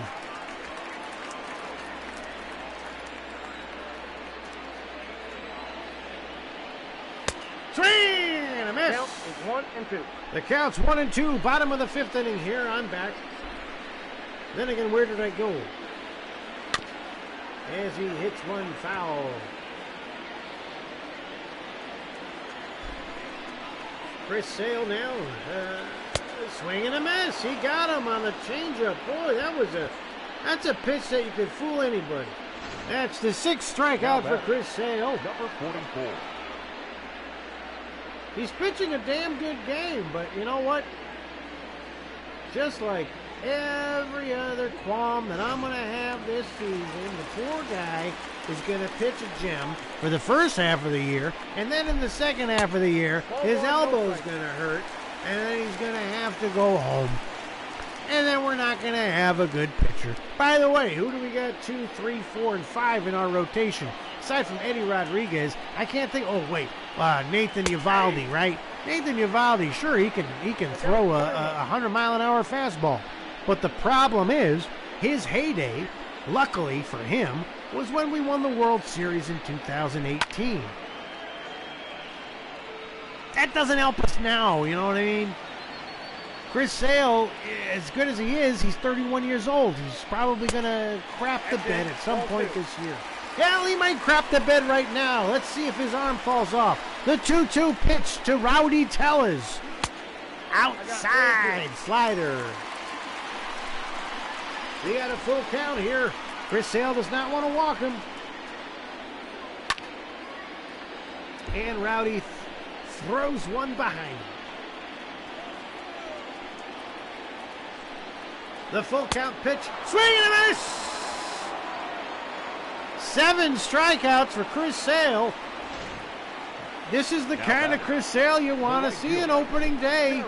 Swing and a miss. Count is 1 and 2. The count's 1 and 2. Bottom of the 5th inning here. I'm back. Then again, where did I go? As he hits one foul. Chris Sale now. Swing and a miss. He got him on the changeup. Boy, that's a pitch that you could fool anybody. That's the 6th strikeout for Chris Sale. Number 44. He's pitching a damn good game, but you know what? Just like every other qualm that I'm going to have this season, the poor guy is going to pitch a gem for the first half of the year, and then in the second half of the year, his elbow's going to hurt, and then he's going to have to go home. And then we're not going to have a good pitcher. By the way, who do we got 2, 3, 4, and 5 in our rotation? Aside from Eddie Rodriguez, I can't think. Oh wait, Nathan Eovaldi, right? Nathan Eovaldi, sure he can throw a 100-mile-an-hour fastball, but the problem is his heyday, luckily for him, was when we won the World Series in 2018. That doesn't help us now, you know what I mean? Chris Sale, as good as he is, he's 31 years old. He's probably going to crap the bed at some point this year. Hell, he might crap the bed right now. Let's see if his arm falls off. The 2-2 pitch to Rowdy Tellez. Outside slider. We got a full count here. Chris Sale does not want to walk him. And Rowdy throws one behind him. The full count pitch. Swing and a miss! 7 strikeouts for Chris Sale. This is the kind of Chris Sale you want to see in opening day.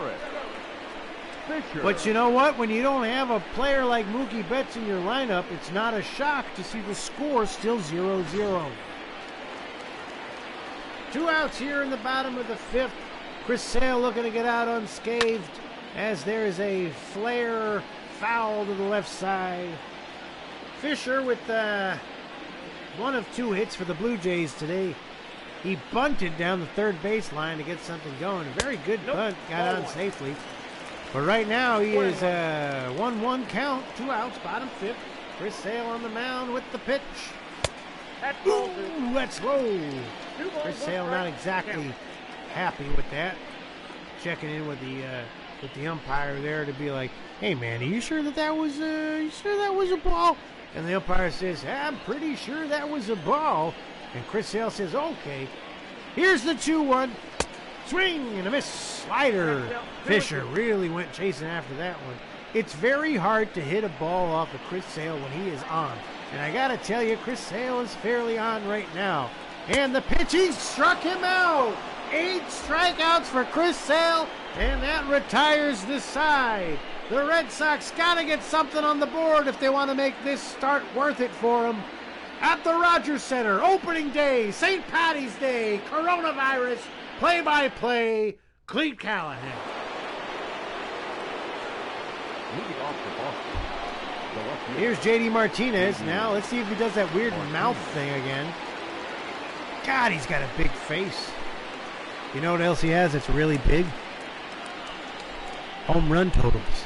But you know what? When you don't have a player like Mookie Betts in your lineup, it's not a shock to see the score still 0-0. 2 outs here in the bottom of the 5th. Chris Sale looking to get out unscathed as there's a flare foul to the left side. Fisher with 1 of 2 hits for the Blue Jays today. He bunted down the third baseline to get something going. A very good bunt, got on safely. But right now he is 1-1 count, 2 outs, bottom 5th. Chris Sale on the mound with the pitch. Ooh, that's low. Chris Sale not exactly happy with that. Checking in with the umpire there to be like, "Hey man, are you sure that was a ball?" And the umpire says, "I'm pretty sure that was a ball." And Chris Sale says, "Okay." Here's the 2-1. Swing and a miss. Slider. Fisher really went chasing after that one. It's very hard to hit a ball off of Chris Sale when he is on. And I got to tell you, Chris Sale is fairly on right now. And the pitching struck him out. 8 strikeouts for Chris Sale, and that retires this side. The Red Sox got to get something on the board if they want to make this start worth it for them. At the Rogers Center, opening day, St. Patty's Day, coronavirus, play-by-play, Cleat Callahan. Leading off the Boston, the left fielder. Here's J.D. Martinez now. Let's see if he does that weird mouth thing again. God, he's got a big face. You know what else he has that's really big? Home run totals.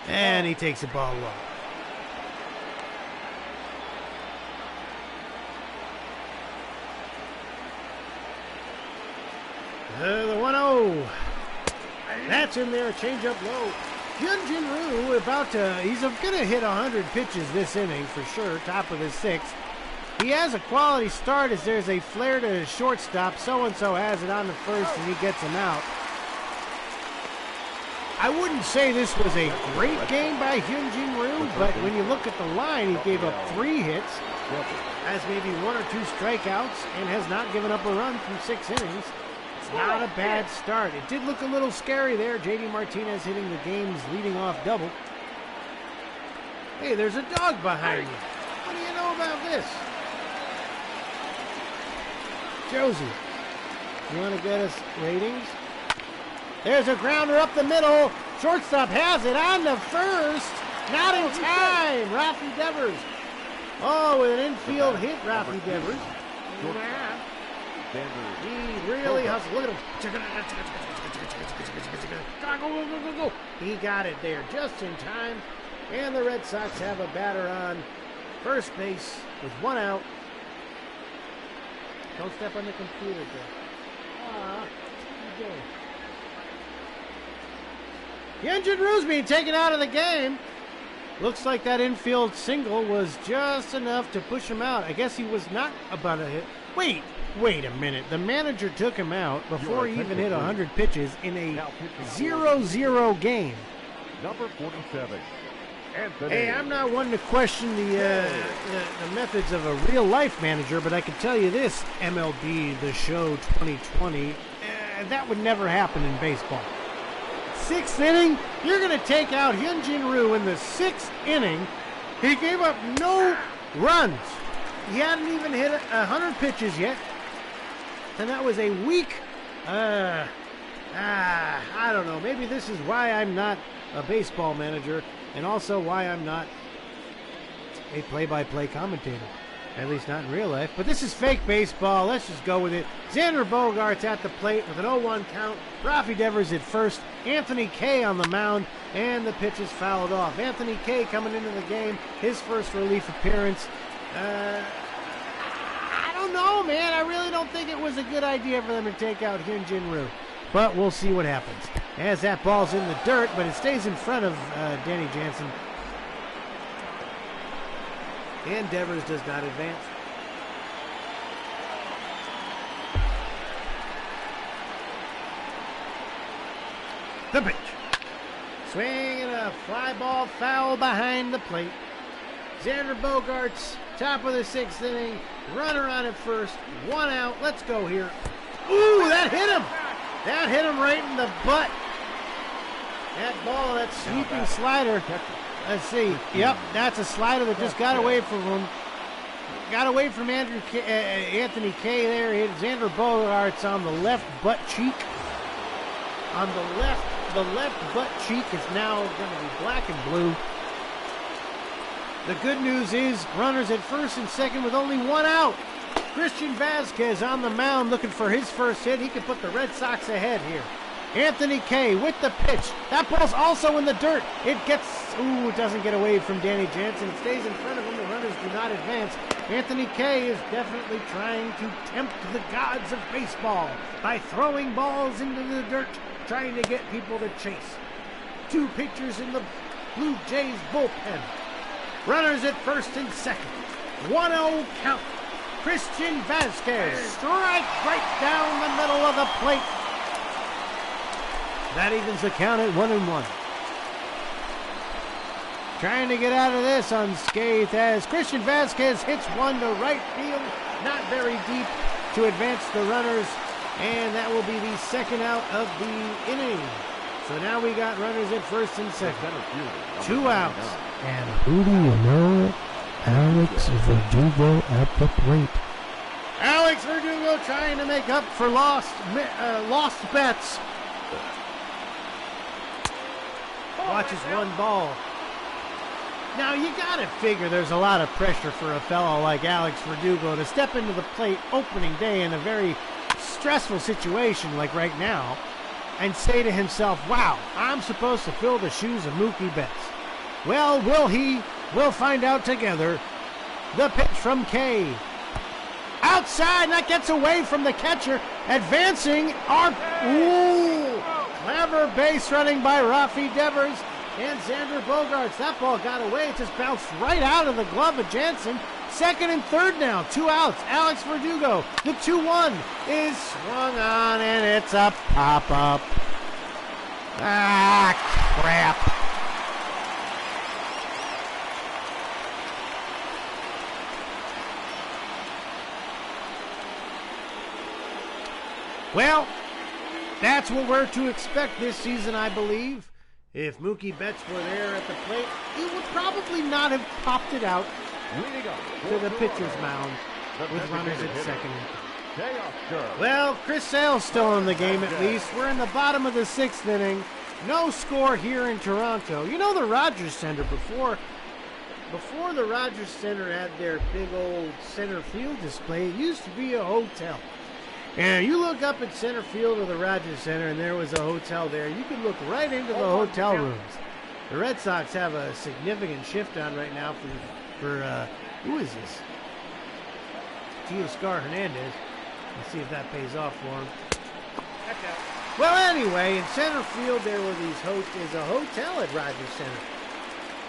And he takes the ball low. The 1-0. That's in there, change up low. Hyun-Jin Ryu he's going to hit 100 pitches this inning for sure, top of the 6th. He has a quality start as there's a flare to his shortstop. So-and-so has it on the first, and he gets him out. I wouldn't say this was a great game by Hyunjin Ryu, but when you look at the line, he gave up 3 hits, has maybe 1 or 2 strikeouts, and has not given up a run through 6 innings. It's not a bad start. It did look a little scary there. J.D. Martinez hitting the game's leading off double. Hey, there's a dog behind you. What do you know about this? Josie, you want to get us ratings? There's a grounder up the middle. Shortstop has it on the first. Not in time. Rafi Devers. Oh, with an infield hit, Rafi Devers. He really hustles. Look at him. Go. He got it there just in time. And the Red Sox have a batter on first base with 1 out. Don't step on the computer there. What are you doing? Hyunjin Ryu's being taken out of the game. Looks like that infield single was just enough to push him out. I guess he was not about to hit. Wait a minute. The manager took him out before he even hit 100 pitches in a 0-0 game. Number 47. Anthony. Hey, I'm not one to question the methods of a real-life manager, but I can tell you this, MLB The Show 2020, that would never happen in baseball. 6th inning, you're going to take out Hyunjin Ryu in the 6th inning. He gave up no runs. He hadn't even hit 100 pitches yet. And that was a weak, I don't know. Maybe this is why I'm not a baseball manager and also why I'm not a play-by-play commentator. At least not in real life. But this is fake baseball. Let's just go with it. Xander Bogaerts at the plate with an 0-1 count. Rafi Devers at first. Anthony Kay on the mound. And the pitch is fouled off. Anthony Kay coming into the game. His first relief appearance. I don't know, man. I really don't think it was a good idea for them to take out Hyunjin Ryu. But we'll see what happens. As that ball's in the dirt, but it stays in front of Danny Jansen. And Devers does not advance. The pitch. Swing and a fly ball foul behind the plate. Xander Bogaerts, top of the 6th inning. Runner on at first. 1 out. Let's go here. Ooh, that hit him. That hit him right in the butt. That ball, that sweeping slider. Let's see. Yep, that's a slider that just got away from him. Got away from Anthony Kay there. Hit Xander Bogaerts on the left butt cheek. On the left butt cheek is now going to be black and blue. The good news is runners at first and second with only 1 out. Christian Vasquez on the mound looking for his first hit. He can put the Red Sox ahead here. Anthony Kay with the pitch. That ball's also in the dirt. It doesn't get away from Danny Jansen. It stays in front of him. The runners do not advance. Anthony Kay is definitely trying to tempt the gods of baseball by throwing balls into the dirt, trying to get people to chase. 2 pitchers in the Blue Jays bullpen. Runners at first and second. 1-0 count. Christian Vasquez strike right down the middle of the plate. That evens the count at 1-1. Trying to get out of this unscathed as Christian Vasquez hits one to right field, not very deep to advance the runners, and that will be the 2nd out of the inning. So now we got runners at first and second. 2 outs. And who do you know? Alex Verdugo at the plate. Alex Verdugo trying to make up for lost bets. Watches 1 ball. Now you gotta figure there's a lot of pressure for a fellow like Alex Verdugo to step into the plate opening day in a very stressful situation like right now and say to himself, wow, I'm supposed to fill the shoes of Mookie Betts. Well, will he? We'll find out together. The pitch from Kay. Outside, that gets away from the catcher. Advancing, clever base running by Rafi Devers. and Xander Bogaerts. That ball got away. It just bounced right out of the glove of Jansen. Second and third now. 2 outs. Alex Verdugo. The 2-1 is swung on, and it's a pop-up. Ah, crap. Well, that's what we're to expect this season, I believe. If Mookie Betts were there at the plate, he would probably not have popped it out to the pitcher's mound with runners at second and third. Well, Chris Sale's still in the game at least. We're in the bottom of the 6th inning. No score here in Toronto. You know the Rogers Center, before the Rogers Center had their big old center field display, it used to be a hotel. And you look up at center field of the Rogers Center, and there was a hotel there. You could look right into the hotel rooms. The Red Sox have a significant shift on right now for who is this? Teoscar Hernandez. Let's see if that pays off for him. Well, anyway, in center field there were there's a hotel at Rogers Center.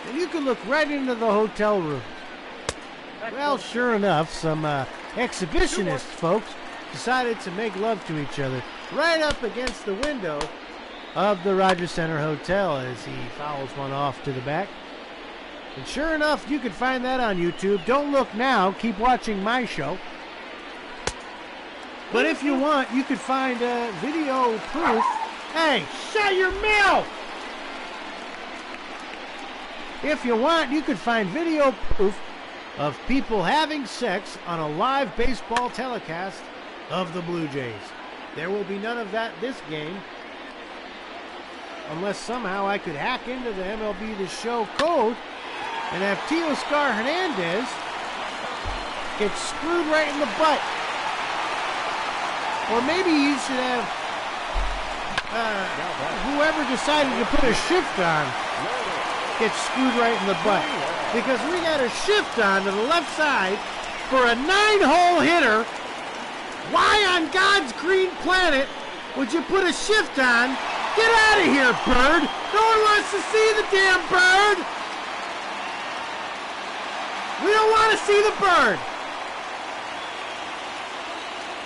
And you could look right into the hotel room. Well, sure enough, some exhibitionist folks decided to make love to each other right up against the window of the Rogers Center Hotel as he fouls one off to the back. And sure enough, you can find that on YouTube. Don't look now. Keep watching my show. But if you want, you could find video proof. Hey, shut your mouth! If you want, you could find video proof of people having sex on a live baseball telecast of the Blue Jays. There will be none of that this game, unless somehow I could hack into the MLB The Show code and have Teoscar Hernandez get screwed right in the butt. Or maybe you should have whoever decided to put a shift on get screwed right in the butt. Because we got a shift on to the left side for a 9-hole hitter. Why on God's green planet would you put a shift on? Get out of here, bird! No one wants to see the damn bird! We don't want to see the bird!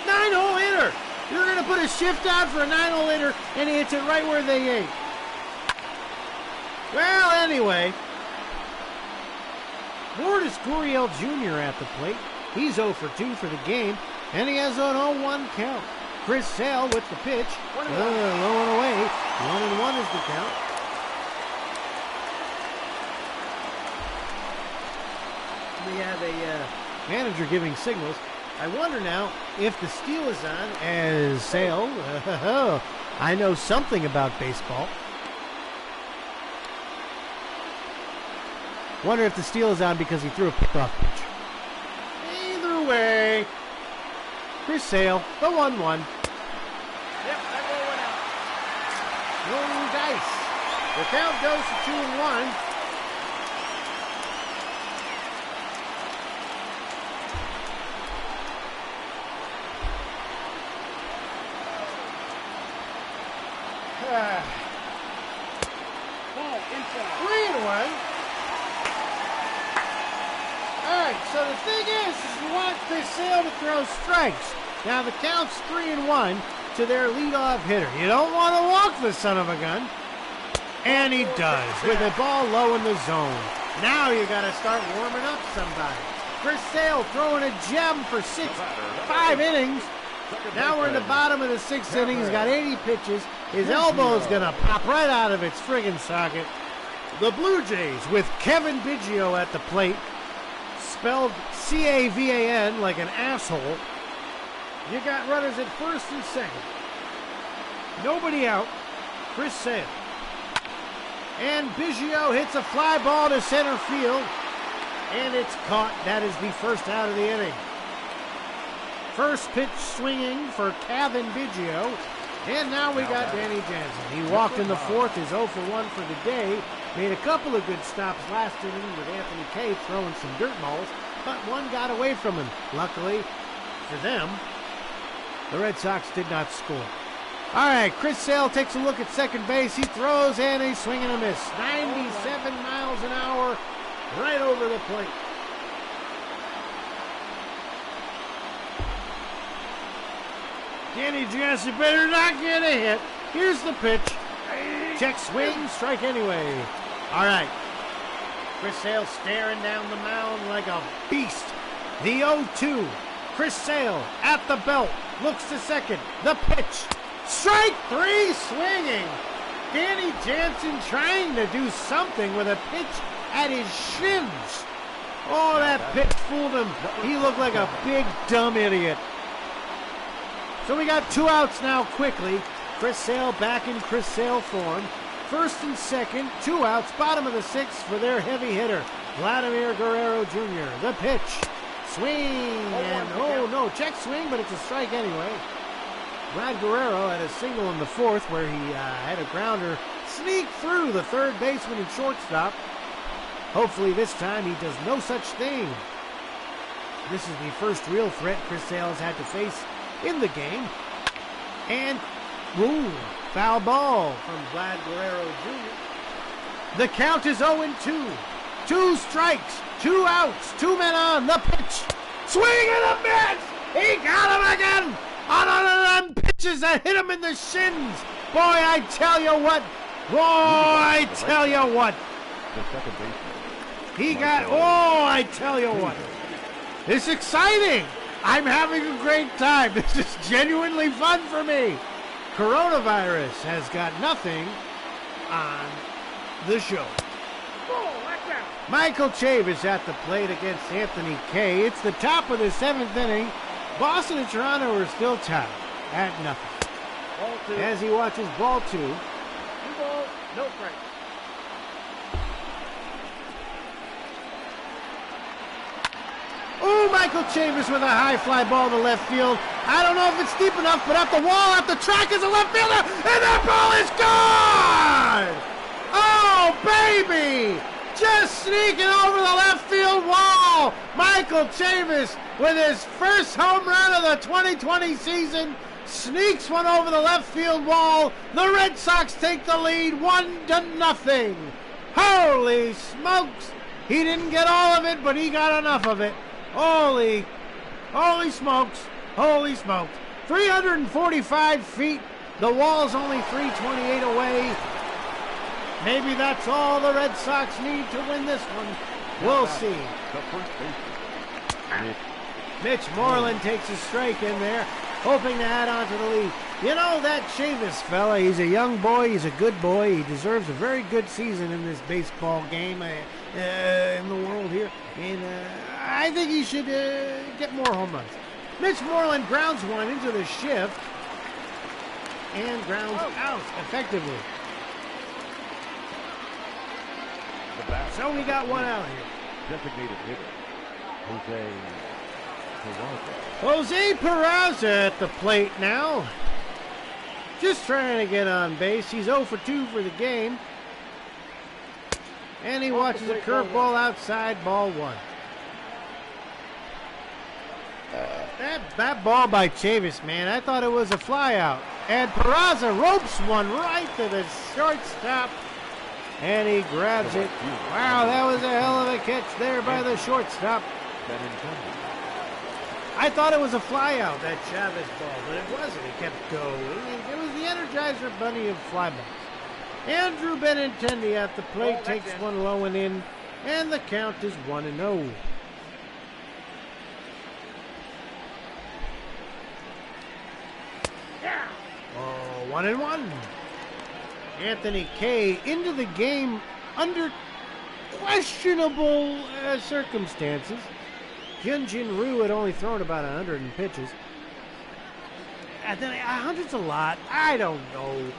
9-hole hitter! You're going to put a shift on for a 9-hole hitter and he hits it right where they ate. Well, anyway, Lourdes Gurriel Jr. at the plate. He's 0 for 2 for the game, and he has an 0-1 count. Chris Sale with the pitch. Low and away. 1-1 is the count. We have a manager giving signals. I wonder now if the steal is on as Sale. I know something about baseball. Wonder if the steal is on because he threw a pickoff pitch. Either way, Chris Sale, the 1-1. Yep, that roll went out. Rolling dice. The count goes to 2-1. Ball inside. 3-1. Alright, so the thing is you want Chris Sale to throw strikes. Now the count's 3-1 to their leadoff hitter. You don't want to walk the son of a gun. And he does, with the ball low in the zone. Now you got to start warming up somebody. Chris Sale throwing a gem for 5 innings. Now we're in the bottom of the 6th inning. He's got 80 pitches. His elbow's going to pop right out of its friggin' socket. The Blue Jays with Kevin Biggio at the plate. Spelled C-A-V-A-N like an asshole. You got runners at first and second. Nobody out. Chris Sale. And Biggio hits a fly ball to center field. And it's caught. That is the first out of the inning. First pitch swinging for Kevin Biggio. And now we got Danny Jansen. He walked in the 4th, is 0 for 1 for the day. Made a couple of good stops last inning with Anthony Kay throwing some dirt balls, but one got away from him. Luckily for them, the Red Sox did not score. All right, Chris Sale takes a look at second base. He throws and a swing and a miss. 97 miles an hour right over the plate. Danny Jansen better not get a hit. Here's the pitch. Check swing, strike anyway. All right. Chris Sale staring down the mound like a beast. The 0-2. Chris Sale at the belt. Looks to second. The pitch. Strike three, swinging. Danny Jansen trying to do something with a pitch at his shins. Oh, that pitch fooled him. He looked like a big dumb idiot. So we got 2 outs now quickly. Chris Sale back in Chris Sale form. First and second, 2 outs, bottom of the 6th for their heavy hitter, Vladimir Guerrero Jr. The pitch, swing, and oh no, check swing, but it's a strike anyway. Vlad Guerrero had a single in the 4th where he had a grounder sneak through the third baseman and shortstop. Hopefully this time he does no such thing. This is the first real threat Chris Sale has had to face in the game. And, ooh, foul ball from Vlad Guerrero Jr. The count is 0-2. 2 strikes, 2 outs, 2 men on. The pitch. Swing and a miss. He got him again on them pitches that hit him in the shins. Boy, I tell you what. Boy, I tell you what. He got, oh, I tell you what. It's exciting. I'm having a great time. This is genuinely fun for me. Coronavirus has got nothing on the show. Michael Chavis at the plate against Anthony Kay. It's the top of the 7th inning. Boston and Toronto are still tied at nothing. Ball 2. As he watches ball 2. 2 balls, no strikes. Oh, Michael Chavis with a high fly ball to left field. I don't know if it's deep enough, but at the wall, at the track is a left fielder, and that ball is gone! Oh, baby! Just sneaking over the left field wall. Michael Chavis with his first home run of the 2020 season sneaks one over the left field wall. The Red Sox take the lead 1-0. Holy smokes! He didn't get all of it, but he got enough of it. Holy smokes. 345 feet. The wall's only 328 away. Maybe that's all the Red Sox need to win this one. We'll see. Mitch Moreland takes a strike in there, hoping to add on to the lead. You know, that Chavis fella, he's a young boy, he's a good boy. He deserves a very good season in this baseball game in the world here. And I think he should get more home runs. Mitch Moreland grounds one into the shift and grounds out effectively. So we got 1 out here. Designated hitter, Jose Peraza at the plate now. Just trying to get on base. He's 0 for 2 for the game. And he watches a curveball outside, ball 1. That ball by Chavis, man, I thought it was a fly out. And Peraza ropes one right to the shortstop. And he grabs it. Wow, that was a hell of a catch there by the shortstop. I thought it was a fly out, that Chavez ball, but it wasn't. It kept going. It was the Energizer Bunny of fly balls. Andrew Benintendi at the plate takes one low and in, and the count is 1-0. Oh, 1-1. Anthony Kay into the game under questionable circumstances. Hyunjin Ryu had only thrown about 100 pitches. And then 100's a lot. I don't know.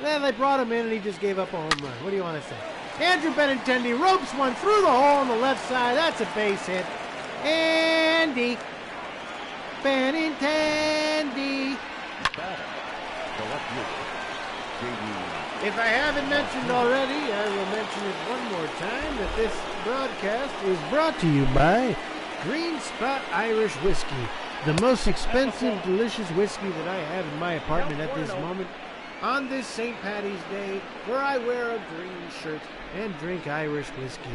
Then they brought him in and he just gave up a home run. What do you want to say? Andrew Benintendi ropes one through the hole on the left side. That's a base hit. Andy Benintendi. If I haven't mentioned already, I will mention it one more time that this broadcast is brought to you by Green Spot Irish Whiskey. the most expensive, delicious whiskey that I have in my apartment at this moment, on this St. Patty's Day, where I wear a green shirt and drink Irish whiskey.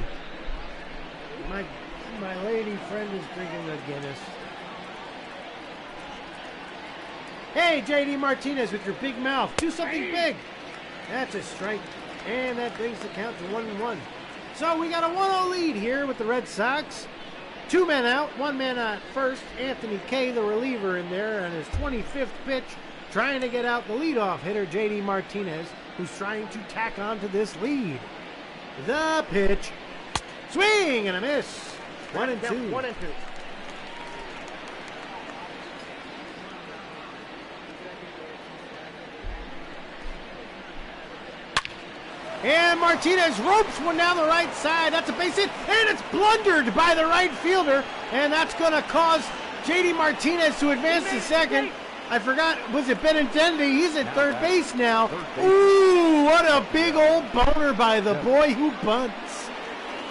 My lady friend is drinking a Guinness. Hey, J.D. Martinez with your big mouth. Do something big. That's a strike. And that brings the count to 1-1. So we got a 1-0 lead here with the Red Sox. 2 men out, 1 man at first. Anthony Kay, the reliever, in there on his 25th pitch, trying to get out the leadoff hitter, J.D. Martinez, who's trying to tack on to this lead. The pitch. Swing and a miss. 1-2. 1-2. And Martinez ropes one down the right side. That's a base hit, and it's blundered by the right fielder, and that's going to cause J.D. Martinez to advance to second. I forgot, was it Benintendi? He's at third base now. Ooh, what a big old boner by the boy who bunts.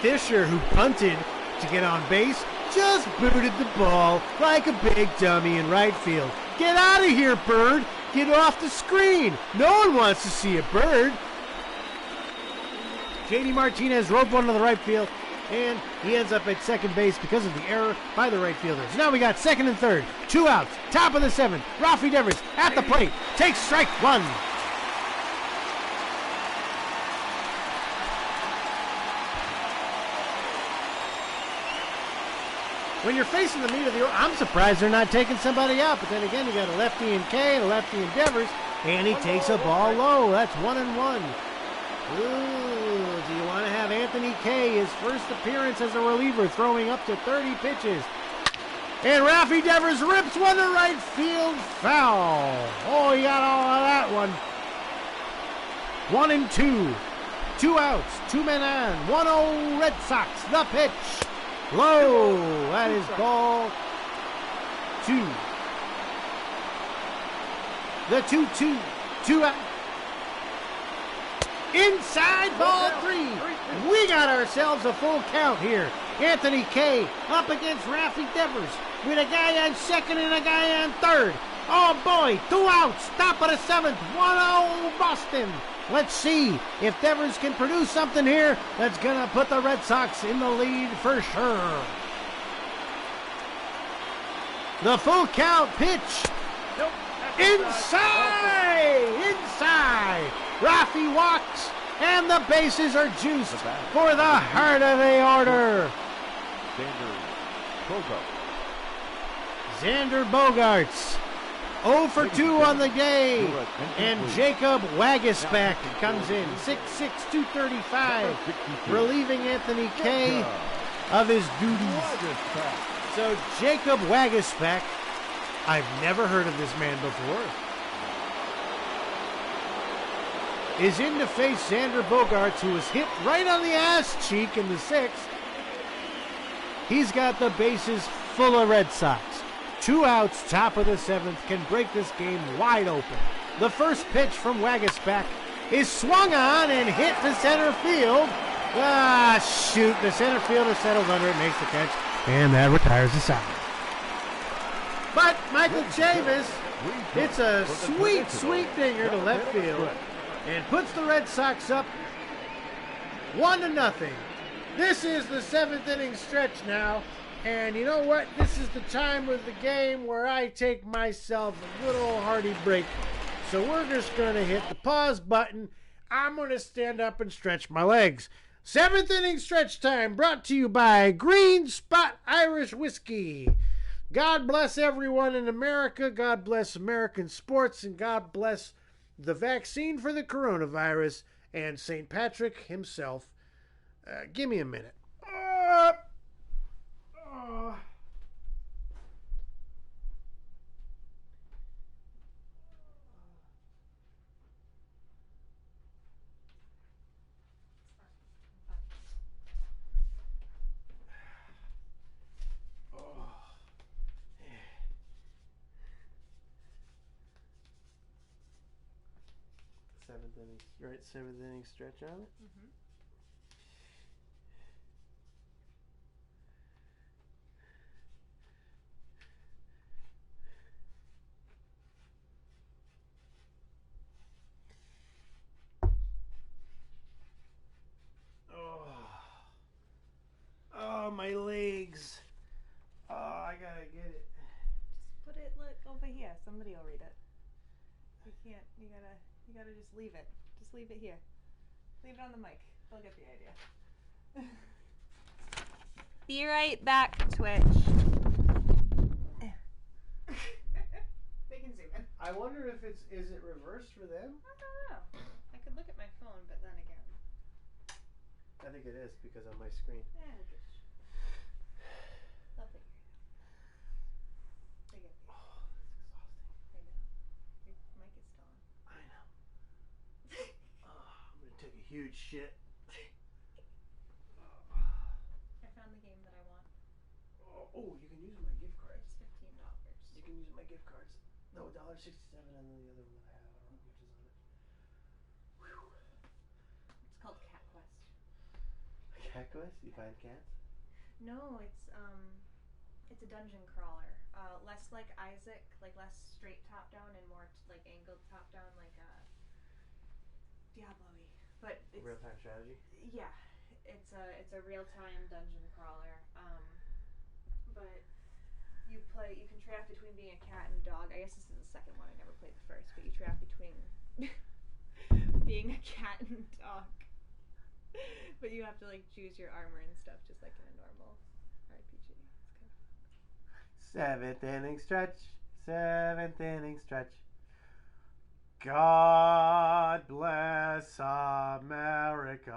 Fisher, who punted to get on base, just booted the ball like a big dummy in right field. Get out of here, bird. Get off the screen. No one wants to see a bird. J.D. Martinez roped one to the right field, and he ends up at second base because of the error by the right fielders. Now we got second and third, 2 outs, top of the 7th. Rafi Devers at the plate, takes strike 1. When you're facing the meat of the order, I'm surprised they're not taking somebody out. But then again, you got a lefty in Kay and a lefty in Devers, and he takes a ball low. That's 1-1. Ooh, do you want to have Anthony Kay, his first appearance as a reliever, throwing up to 30 pitches? And Rafi Devers rips one to right field, foul. Oh, he got all of that one. 1-2. 2 outs, 2 men on. 1-0 Red Sox. The pitch. Low. That is ball 2. The 2-2. 2 out. Inside ball 3. We got ourselves a full count here. Anthony Kay up against Rafi Devers with a guy on second and a guy on third. Oh boy, 2 outs, top of the 7th, 1-0 Boston. Let's see if Devers can produce something here that's going to put the Red Sox in the lead for sure. The full count pitch. Nope. Inside! Inside! Rafi walks, and the bases are juiced for the heart of the order. Xander Bogaerts, 0 for 2 on the day, and Jacob Waguespack comes in, 6'6", 235, relieving Anthony Kay of his duties. So Jacob Waguespack, I've never heard of this man before, is in to face Xander Bogaerts, who was hit right on the ass cheek in the 6th. He's got the bases full of Red Sox. 2 outs, top of the 7th, can break this game wide open. The first pitch from Waguespack is swung on and hit to center field. Ah, shoot, the center fielder settles under it, makes the catch, and that retires the side. But Michael Chavis, it's a sweet, sweet dinger to left field, and puts the Red Sox up 1-0. This is the 7th inning stretch now, and you know what? This is the time of the game where I take myself a good old hearty break. So we're just going to hit the pause button. I'm going to stand up and stretch my legs. 7th inning stretch time brought to you by Green Spot Irish Whiskey. God bless everyone in America. God bless American sports, and God bless the vaccine for the coronavirus and St. Patrick himself. Give me a minute. Seventh inning stretch on it. Somebody will read it. You can't. You gotta just leave it. Just leave it here. Leave it on the mic. They'll get the idea. Be right back, Twitch. They can zoom in. I wonder if is it reversed for them? I don't know. I could look at my phone, but then again. I think it is because on my screen. Yeah, they'll figure it out. They get the idea. Oh, that's exhausting. I know. Your mic is still on. I know. I'm gonna take a huge shit. I found the game that I want. Oh, you can use my gift cards. It's $15. You can use my gift cards. No, $1.67 and then the other one that I have. I don't know how much is on it. Whew. It's called Cat Quest. Cat Quest? You find cats? No, it's a dungeon crawler. Less like Isaac, like less straight top down and more like angled top down, like Diablo-y. But it's Real time strategy? yeah, it's a real time dungeon crawler. But you can trade off between being a cat and a dog. I guess this is the second one. I never played the first, but you trade off between being a cat and a dog. But you have to like choose your armor and stuff just like in a normal RPG. It's kind of Seventh inning stretch. Seventh inning stretch. God bless America,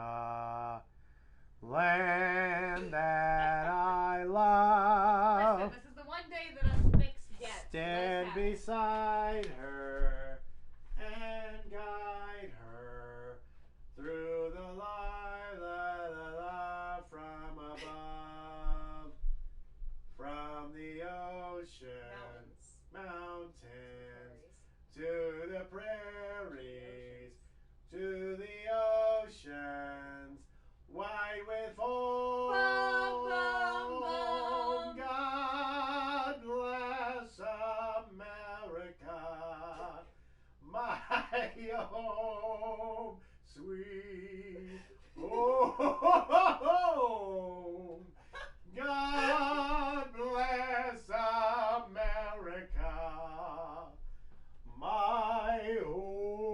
land that I love. Listen, this is the one day that us mix get. Stand beside her and guide her through the light, from above, from the ocean, mountains, to the prairies, to the oceans, white with foam. God bless America, my home, sweet home. God bless America, my home,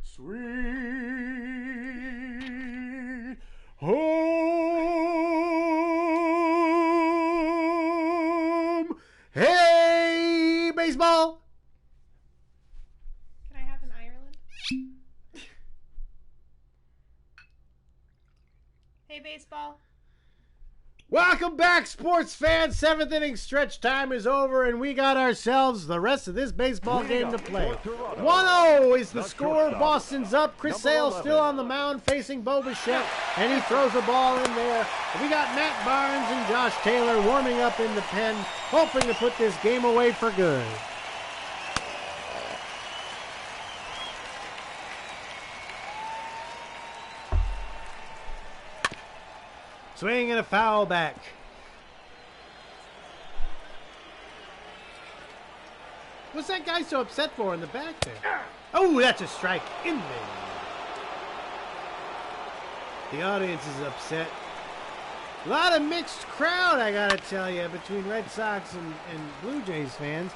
sweet home. Hey, baseball. Can I have an Ireland? Hey, baseball. Welcome back, sports fans. Seventh inning stretch time is over, and we got ourselves the rest of this baseball game to play. 1-0 is the score. Boston's up. Chris Sale still on the mound facing Bo Bichette, and he throws a ball in there. We got Matt Barnes and Josh Taylor warming up in the pen, hoping to put this game away for good. Swing and a foul back. What's that guy so upset for in the back there? Oh, that's a strike in there. The audience is upset. A lot of mixed crowd, I gotta tell you, between Red Sox and Blue Jays fans.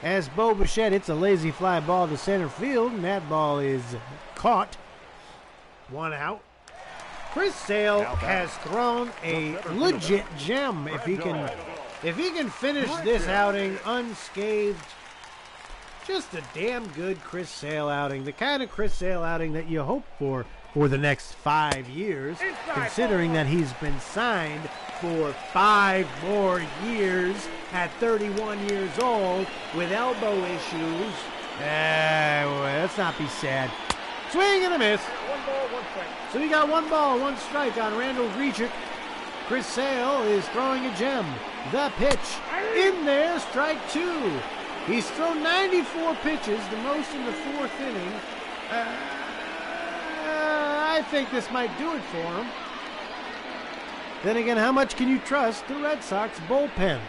As Bo Bichette hits a lazy fly ball to center field, and that ball is caught. 1 out. Chris Sale has thrown a legit gem. If he can finish this outing unscathed, just a damn good Chris Sale outing. The kind of Chris Sale outing that you hope for the next 5 years, considering that he's been signed for 5 more years at 31 years old with elbow issues. Let's not be sad. Swing and a miss. 1 ball, 1 strike. So we got 1 ball, 1 strike on Randall Grichuk. Chris Sale is throwing a gem. The pitch in there, strike 2. He's thrown 94 pitches, the most in the 4th inning. I think this might do it for him. Then again, how much can you trust the Red Sox bullpen?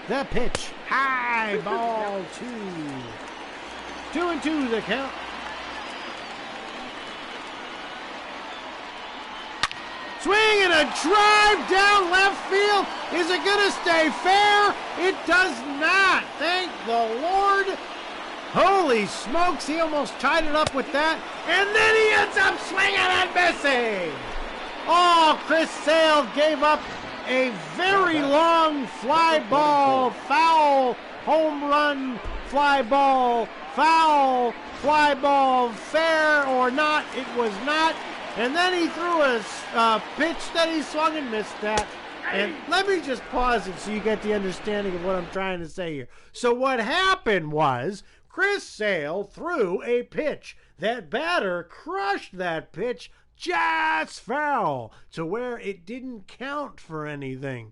The pitch, high, ball 2. 2-2 the count. Swing and a drive down left field. Is it going to stay fair? It does not. Thank the Lord. Holy smokes, he almost tied it up with that. And then he ends up swinging and missing. Oh, Chris Sale gave up a very long fly ball, foul, home run, fly ball, foul, fly ball, fair or not, it was not. And then he threw a pitch that he swung and missed that. And let me just pause it so you get the understanding of what I'm trying to say here. So what happened was Chris Sale threw a pitch. That batter crushed that pitch just foul to where it didn't count for anything.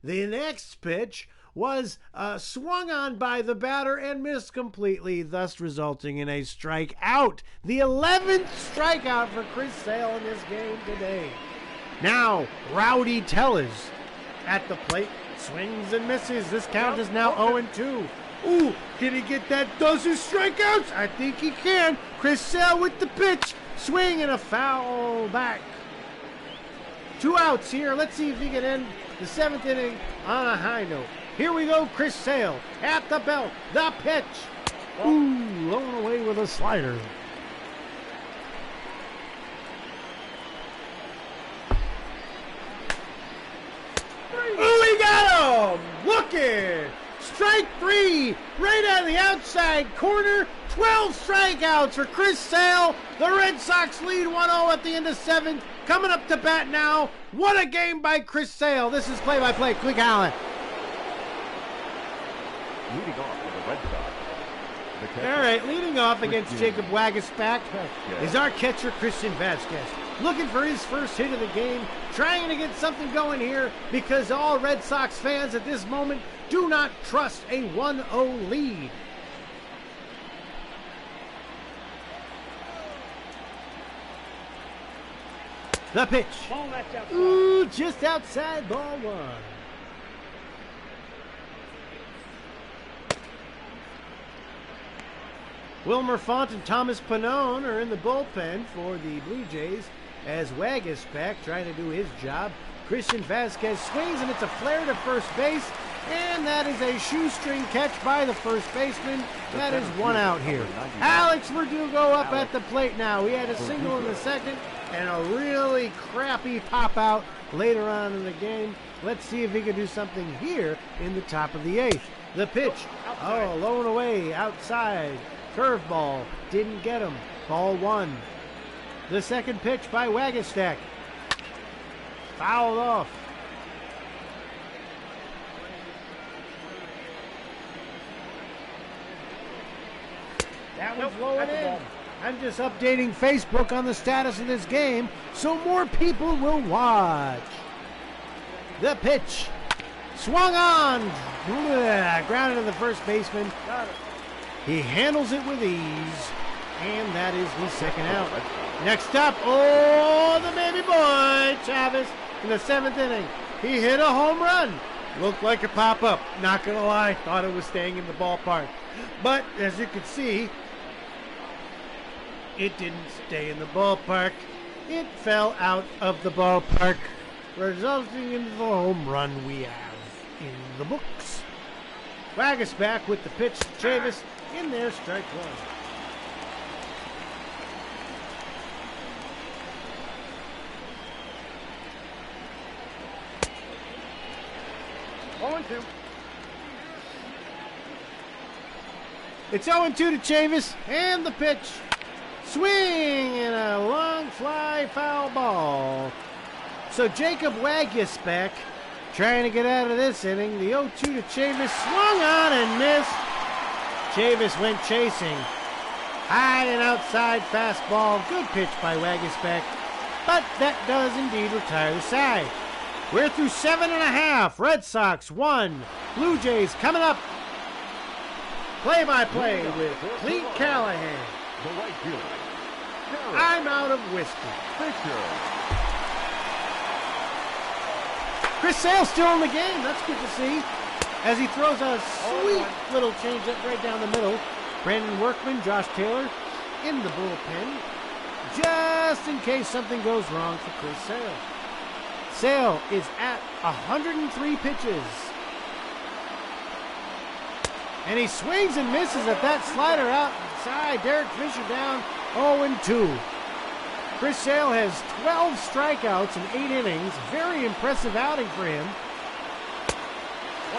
The next pitch was swung on by the batter and missed completely, thus resulting in a strikeout. The 11th strikeout for Chris Sale in this game today. Now, Rowdy Tellers at the plate, swings and misses. This count is now 0-2. Ooh, can he get that dozen strikeouts? I think he can. Chris Sale with the pitch, swing and a foul back. 2 outs here. Let's see if he can end the 7th inning on a high note. Here we go, Chris Sale at the belt, the pitch. Ooh, blown away with a slider. Ooh, he got him! Looking! Strike 3, right out of the outside corner. 12 strikeouts for Chris Sale. The Red Sox lead 1-0 at the end of 7th. Coming up to bat now. What a game by Chris Sale. This is play-by-play, Cleat Callahan. Leading off for the Red Sox. The catcher, All right, leading off against Jacob Waguespack is our catcher, Christian Vasquez. Looking for his first hit of the game, trying to get something going here because all Red Sox fans at this moment do not trust a 1-0 lead. The pitch. Ball that's outside. Ooh, just outside, ball 1. Wilmer Font and Thomas Pannone are in the bullpen for the Blue Jays as Waguespack trying to do his job. Christian Vasquez swings and it's a flare to first base, and that is a shoestring catch by the first baseman. That is 1 out here. Alex Verdugo up at the plate now. He had a single in the 2nd and a really crappy pop out later on in the game. Let's see if he can do something here in the top of the 8th. The pitch, low and away, outside. Curveball, didn't get him. Ball 1. The second pitch by Waguespack. Fouled off. That was low and in. I'm just updating Facebook on the status of this game so more people will watch. The pitch. Swung on. Grounded to the first baseman. Got it. He handles it with ease. And that is the 2nd out. Next up, the baby boy, Chavez, in the 7th inning. He hit a home run. Looked like a pop-up. Not going to lie, thought it was staying in the ballpark. But, as you can see, it didn't stay in the ballpark. It fell out of the ballpark, resulting in the home run we have in the books. Waguespack with the pitch to Chavis in there, strike 1. It's 0-2 to Chavis, and the pitch. Swing and a long fly foul ball. So Jacob Waguespack trying to get out of this inning. The 0-2 to Chavis, swung on and missed. Chavis went chasing. High and outside fastball. Good pitch by Waguespack, but that does indeed retire the side. We're through 7.5. Red Sox 1. Blue Jays coming up. Play-by-play with Cleat Callahan. The right fielder. I'm out of whiskey. Fisher. Chris Sale's still in the game. That's good to see. As he throws a sweet little changeup right down the middle. Brandon Workman, Josh Taylor in the bullpen, just in case something goes wrong for Chris Sale. Sale is at 103 pitches. And he swings and misses at that slider outside. Derek Fisher down 0-2. Chris Sale has 12 strikeouts in 8 innings. Very impressive outing for him.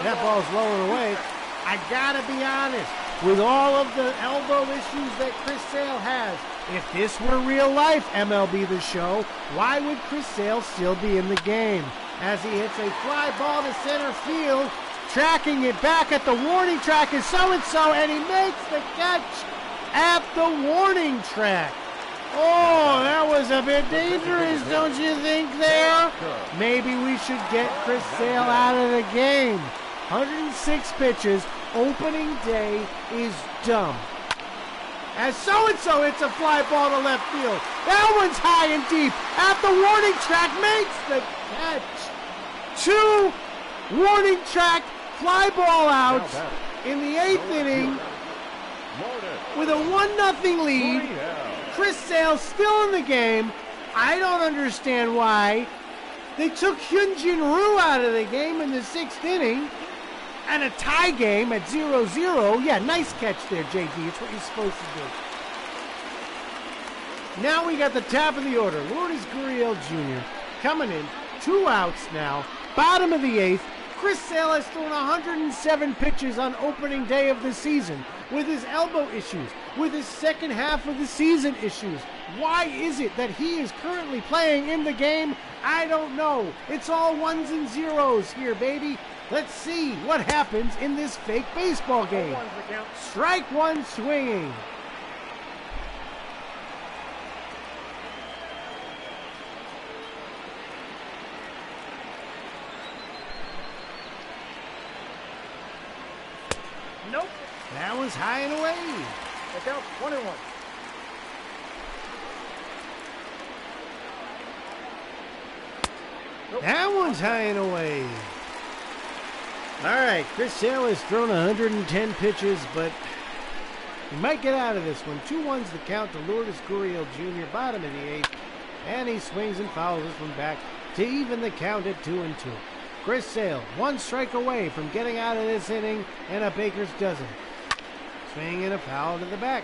That ball's low and away. I gotta be honest, with all of the elbow issues that Chris Sale has, if this were real life MLB The Show, why would Chris Sale still be in the game? As he hits a fly ball to center field, tracking it back at the warning track is so-and-so, and he makes the catch at the warning track. Oh, that was a bit dangerous, don't you think there? Maybe we should get Chris Sale out of the game. 106 pitches, opening day is dumb. As so-and-so hits a fly ball to left field. That one's high and deep. At the warning track, makes the catch. 2 warning track fly ball outs in the 8th inning with a 1-0 lead. Chris Sale still in the game. I don't understand why. They took Hyunjin Ryu out of the game in the 6th inning. And a tie game at 0-0. Yeah, nice catch there, JD. It's what you're supposed to do. Now we got the top of the order. Lourdes Gurriel Jr. coming in. 2 outs now. Bottom of the 8th. Chris Sale has thrown 107 pitches on opening day of the season with his elbow issues, with his second half of the season issues. Why is it that he is currently playing in the game? I don't know. It's all 1s and 0s here, baby. Let's see what happens in this fake baseball game. Strike 1 swinging. Nope. That was high and away. Look out, 1-1. Nope. That one's high and away. All right, Chris Sale has thrown 110 pitches, but he might get out of this one. 2-1's the count to Lourdes Gurriel Jr., bottom of the 8th, and he swings and fouls this one back to even the count at 2-2. Chris Sale, 1 strike away from getting out of this inning, and a baker's dozen. Swing and a foul to the back.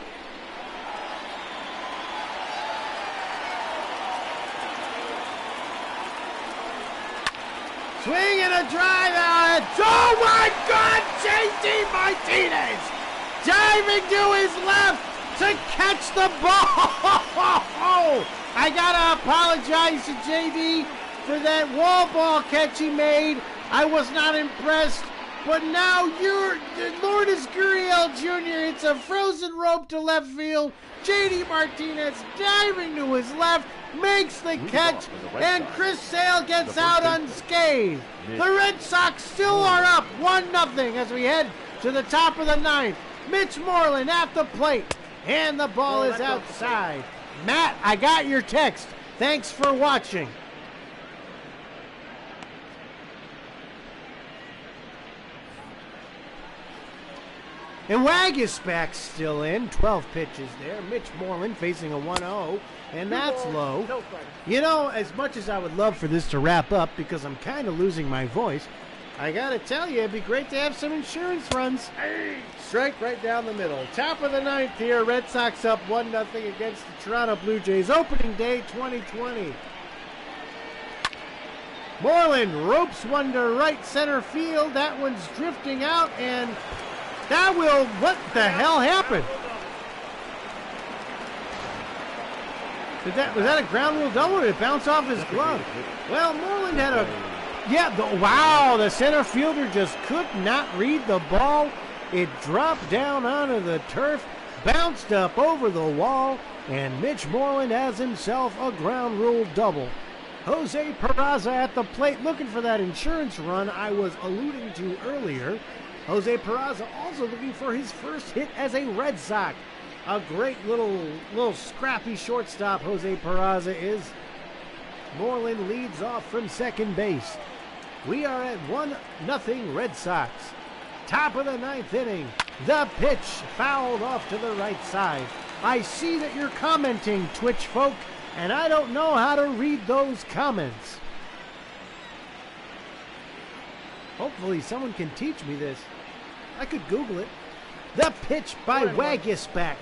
Swing and a drive out. Oh my God, JD Martinez diving to his left to catch the ball. I gotta apologize to JD for that wall ball catch he made. I was not impressed. But now you're Lourdes Gurriel Jr. It's a frozen rope to left field. JD Martinez diving to his left, makes the catch, and Chris Sale gets out unscathed. The Red Sox still are up 1-0 as we head to the top of the 9th. Mitch Moreland at the plate, and the ball is outside. Matt, I got your text. Thanks for watching. And Waguespack's still in. 12 pitches there. Mitch Moreland facing a 1-0, and that's low. You know, as much as I would love for this to wrap up because I'm kind of losing my voice, I got to tell you, it'd be great to have some insurance runs. Strike right down the middle. Top of the 9th here. Red Sox up 1-0 against the Toronto Blue Jays. Opening day 2020. Moreland ropes one to right center field. That one's drifting out, and that will, what the hell happened? Was that a ground rule double, or did it bounce off his glove? Well, Moreland had wow, the center fielder just could not read the ball. It dropped down onto the turf, bounced up over the wall, and Mitch Moreland has himself a ground rule double. Jose Peraza at the plate looking for that insurance run I was alluding to earlier. Jose Peraza also looking for his first hit as a Red Sox. A great little scrappy shortstop Jose Peraza is. Moreland leads off from second base. We are at 1-0 Red Sox. Top of the 9th inning. The pitch fouled off to the right side. I see that you're commenting, Twitch folk, and I don't know how to read those comments. Hopefully someone can teach me this. I could Google it. The pitch by Wagisback.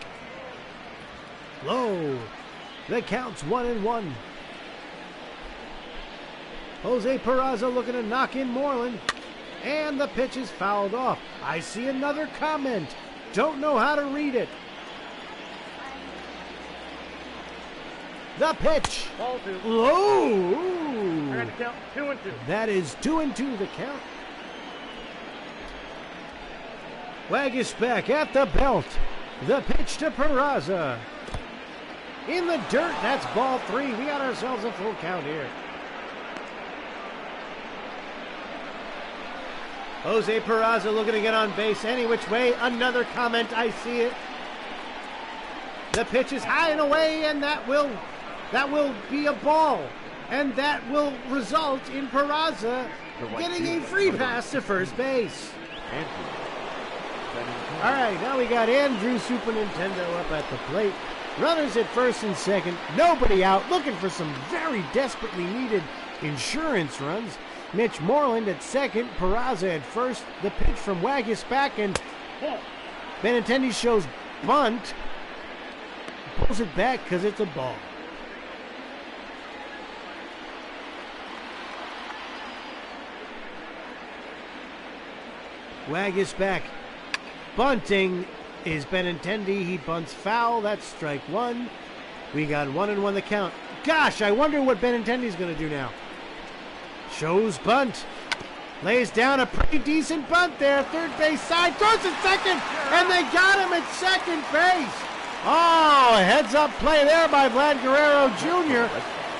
Low. The count's 1-1. Jose Peraza looking to knock in Moreland. And the pitch is fouled off. I see another comment. Don't know how to read it. The pitch. Ball 2. Low. I got to count 2-2. That is 2-2 the count. Wagisback at the belt. The pitch to Peraza. In the dirt, that's ball 3. We got ourselves a full count here. Jose Peraza looking to get on base any which way. Another comment, I see it. The pitch is high and away, and that will be a ball. And that will result in Peraza getting a free pass to first base. All right, now we got Andrew Super Nintendo up at the plate. Runners at first and second. Nobody out. Looking for some very desperately needed insurance runs. Mitch Moreland at second. Peraza at first. The pitch from Wagisback, and Benintendi shows bunt. Pulls it back because it's a ball. Wagisback bunting is Benintendi. He bunts foul. That's strike 1. We got 1-1 the count. Gosh, I wonder what Benintendi's going to do now. Shows bunt. Lays down a pretty decent bunt there. Third base side. Throws to second. And they got him at second base. Oh, heads up play there by Vlad Guerrero Jr.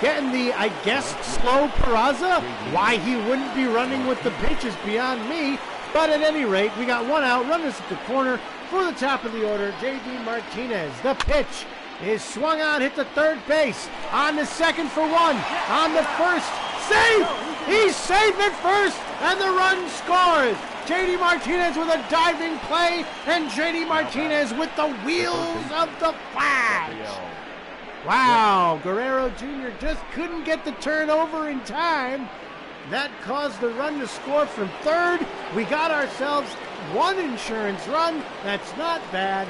Getting the, I guess, slow Peraza. Why he wouldn't be running with the pitch is beyond me. But at any rate, we got one out. Runners at the corner for the top of the order. J.D. Martinez. The pitch is swung on, hit the third base. On the second for 1. On the first. Save! He's safe at first, and the run scores. J.D. Martinez with a diving play, and J.D. Martinez with the wheels of the flash. Wow, Guerrero Jr. just couldn't get the turnover in time. That caused the run to score from third. We got ourselves one insurance run. That's not bad.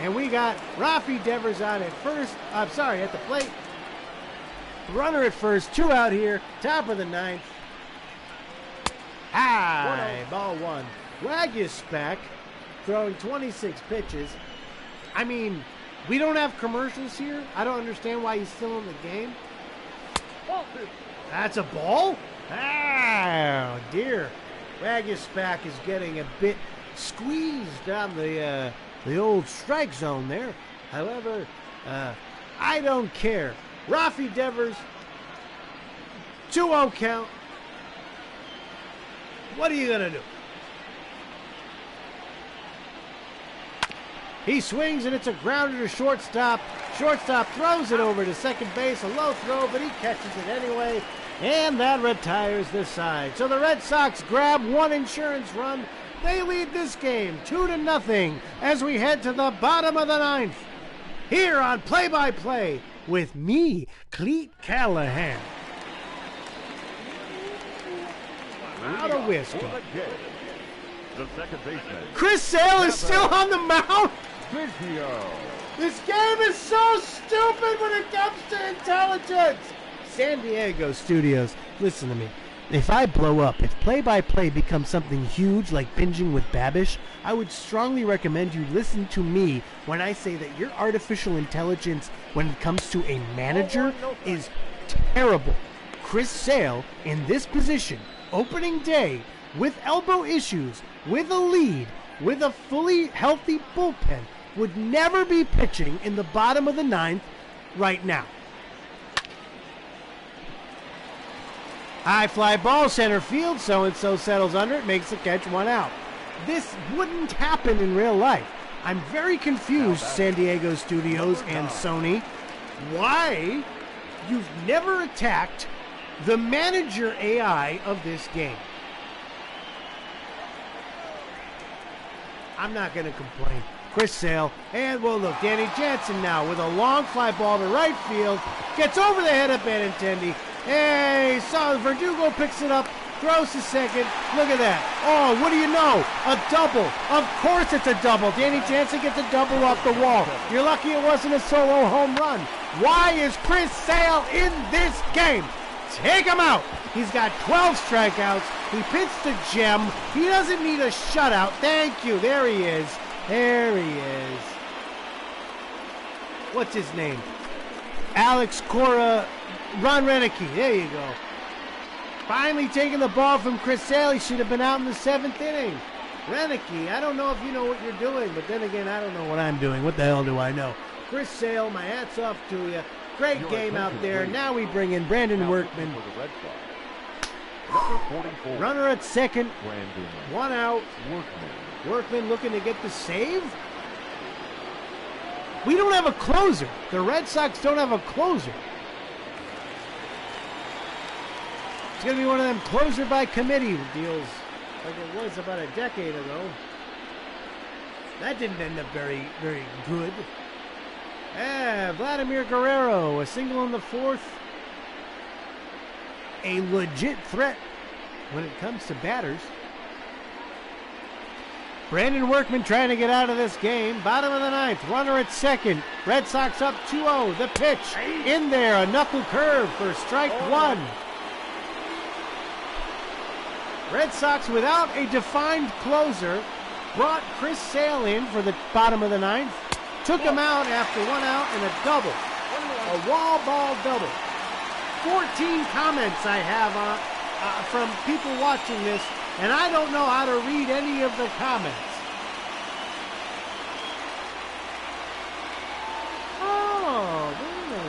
And we got Rafi Devers out at first. I'm sorry, at the plate. Runner at first, 2 out here. Top of the 9th. High, ball 1. Wagisback throwing 26 pitches. I mean, we don't have commercials here. I don't understand why he's still in the game. That's a ball? Oh, dear. Wagisback is getting a bit squeezed down the old strike zone there. However, I don't care. Rafi Devers, 2-0 count. What are you going to do? He swings, and it's a grounder to shortstop. Shortstop throws it over to second base. A low throw, but he catches it anyway. And that retires this side. So the Red Sox grab one insurance run. They lead this game 2-0 as we head to the bottom of the 9th. Here on Play-by-Play with me, Cleat Callahan. Out of whiskey. The second baseman. Chris Sale is still on the mound. Vizio. This game is so stupid when it comes to intelligence. San Diego Studios, listen to me. If I blow up, if play-by-play becomes something huge like binging with Babish, I would strongly recommend you listen to me when I say that your artificial intelligence when it comes to a manager is terrible. Chris Sale, in this position, opening day, with elbow issues, with a lead, with a fully healthy bullpen, would never be pitching in the bottom of the 9th right now. High fly ball center field, so-and-so settles under it, makes the catch, 1 out. This wouldn't happen in real life. I'm very confused, San Diego Studios and Sony, why you've never attacked the manager AI of this game. I'm not going to complain. Chris Sale, and we'll look. Danny Jansen now with a long fly ball to right field. Gets over the head of Benintendi. Hey, so Verdugo picks it up throws to second. Look at that. Oh, what do you know? A double. Of course it's a double. Danny Jansen gets a double off the wall. You're lucky it wasn't a solo home run. Why is Chris Sale in this game? Take him out. He's got 12 strikeouts. He pitched a gem. He doesn't need a shutout. Thank you. There he is. There he is. What's his name? Alex Cora, Ron Renicky. There you go. Finally taking the ball from Chris Sale. He should have been out in the 7th inning. Renicky, I don't know if you know what you're doing, but then again, I don't know what I'm doing. What the hell do I know? Chris Sale, my hat's off to you. Great game out there. Now we bring in Brandon Workman. Runner at second. One out. Workman looking to get the save. We don't have a closer. The Red Sox don't have a closer. It's going to be one of them closer by committee deals like it was about a decade ago. That didn't end up very, very good. Vladimir Guerrero, a single in the 4th. A legit threat when it comes to batters. Brandon Workman trying to get out of this game. Bottom of the 9th, runner at second. Red Sox up 2-0. The pitch in there, a knuckle curve for strike one. Red Sox without a defined closer brought Chris Sale in for the bottom of the 9th. Took him out after 1 out and a double. A wall ball double. 14 comments I have from people watching this, and I don't know how to read any of the comments. Oh, there they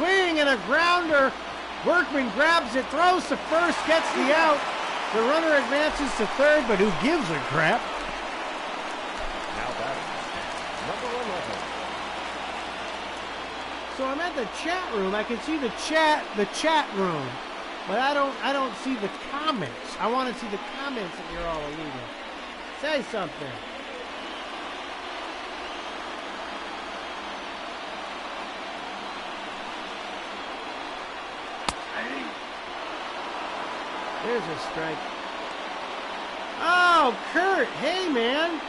are. Swing and a grounder. Workman grabs it, throws to first, gets the out. The runner advances to third, but who gives a crap? Now batting, number 11. So I'm at the chat room. I can see the chat room, but I don't see the comments. I want to see the comments that you're all leaving. Say something. There's a strike. Oh, Kurt, hey, man.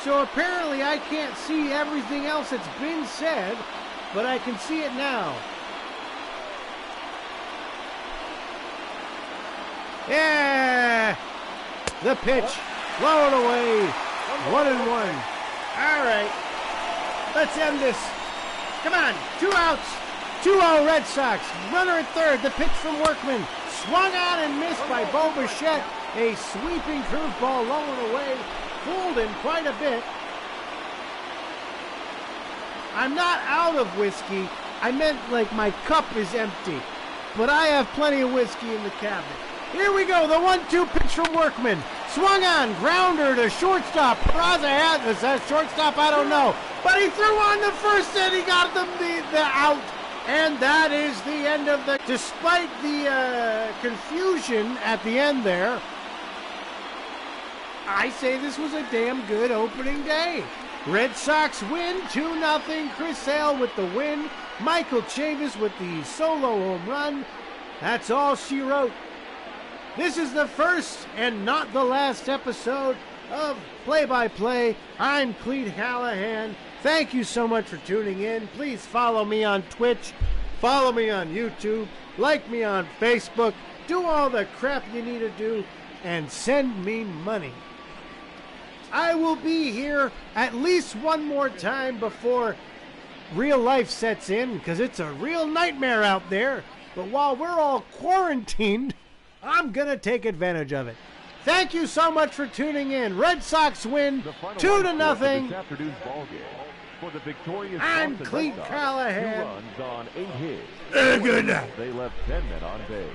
So apparently I can't see everything else that's been said, but I can see it now. Yeah! The pitch. Blow it away. 1-1. All right. Let's end this. Come on. 2 outs. 2-0 Red Sox. Runner at third. The pitch from Workman. Swung out and missed by Bo Bichette. A sweeping curveball low and away. Fooled him quite a bit. I'm not out of whiskey. I meant like my cup is empty. But I have plenty of whiskey in the cabinet. Here we go. The 1-2 pitch from Workman. Swung on. Grounder to shortstop. Peraza had this. That shortstop, I don't know. But he threw on the first and he got them the out. And that is the end of the... Despite the confusion at the end there, I say this was a damn good opening day. Red Sox win 2-0. Chris Sale with the win. Michael Chavis with the solo home run. That's all she wrote. This is the first and not the last episode of Play by Play. I'm Cleat Callahan. Thank you so much for tuning in. Please follow me on Twitch. Follow me on YouTube. Like me on Facebook. Do all the crap you need to do. And send me money. I will be here at least one more time before real life sets in, because it's a real nightmare out there. But while we're all quarantined, I'm going to take advantage of it. Thank you so much for tuning in. Red Sox win 2-0. This afternoon's ball game. For the victorious I'm Boston Cleat Red Sox, Callahan. 2 runs on 8 hits. Good night. They left 10 men on base.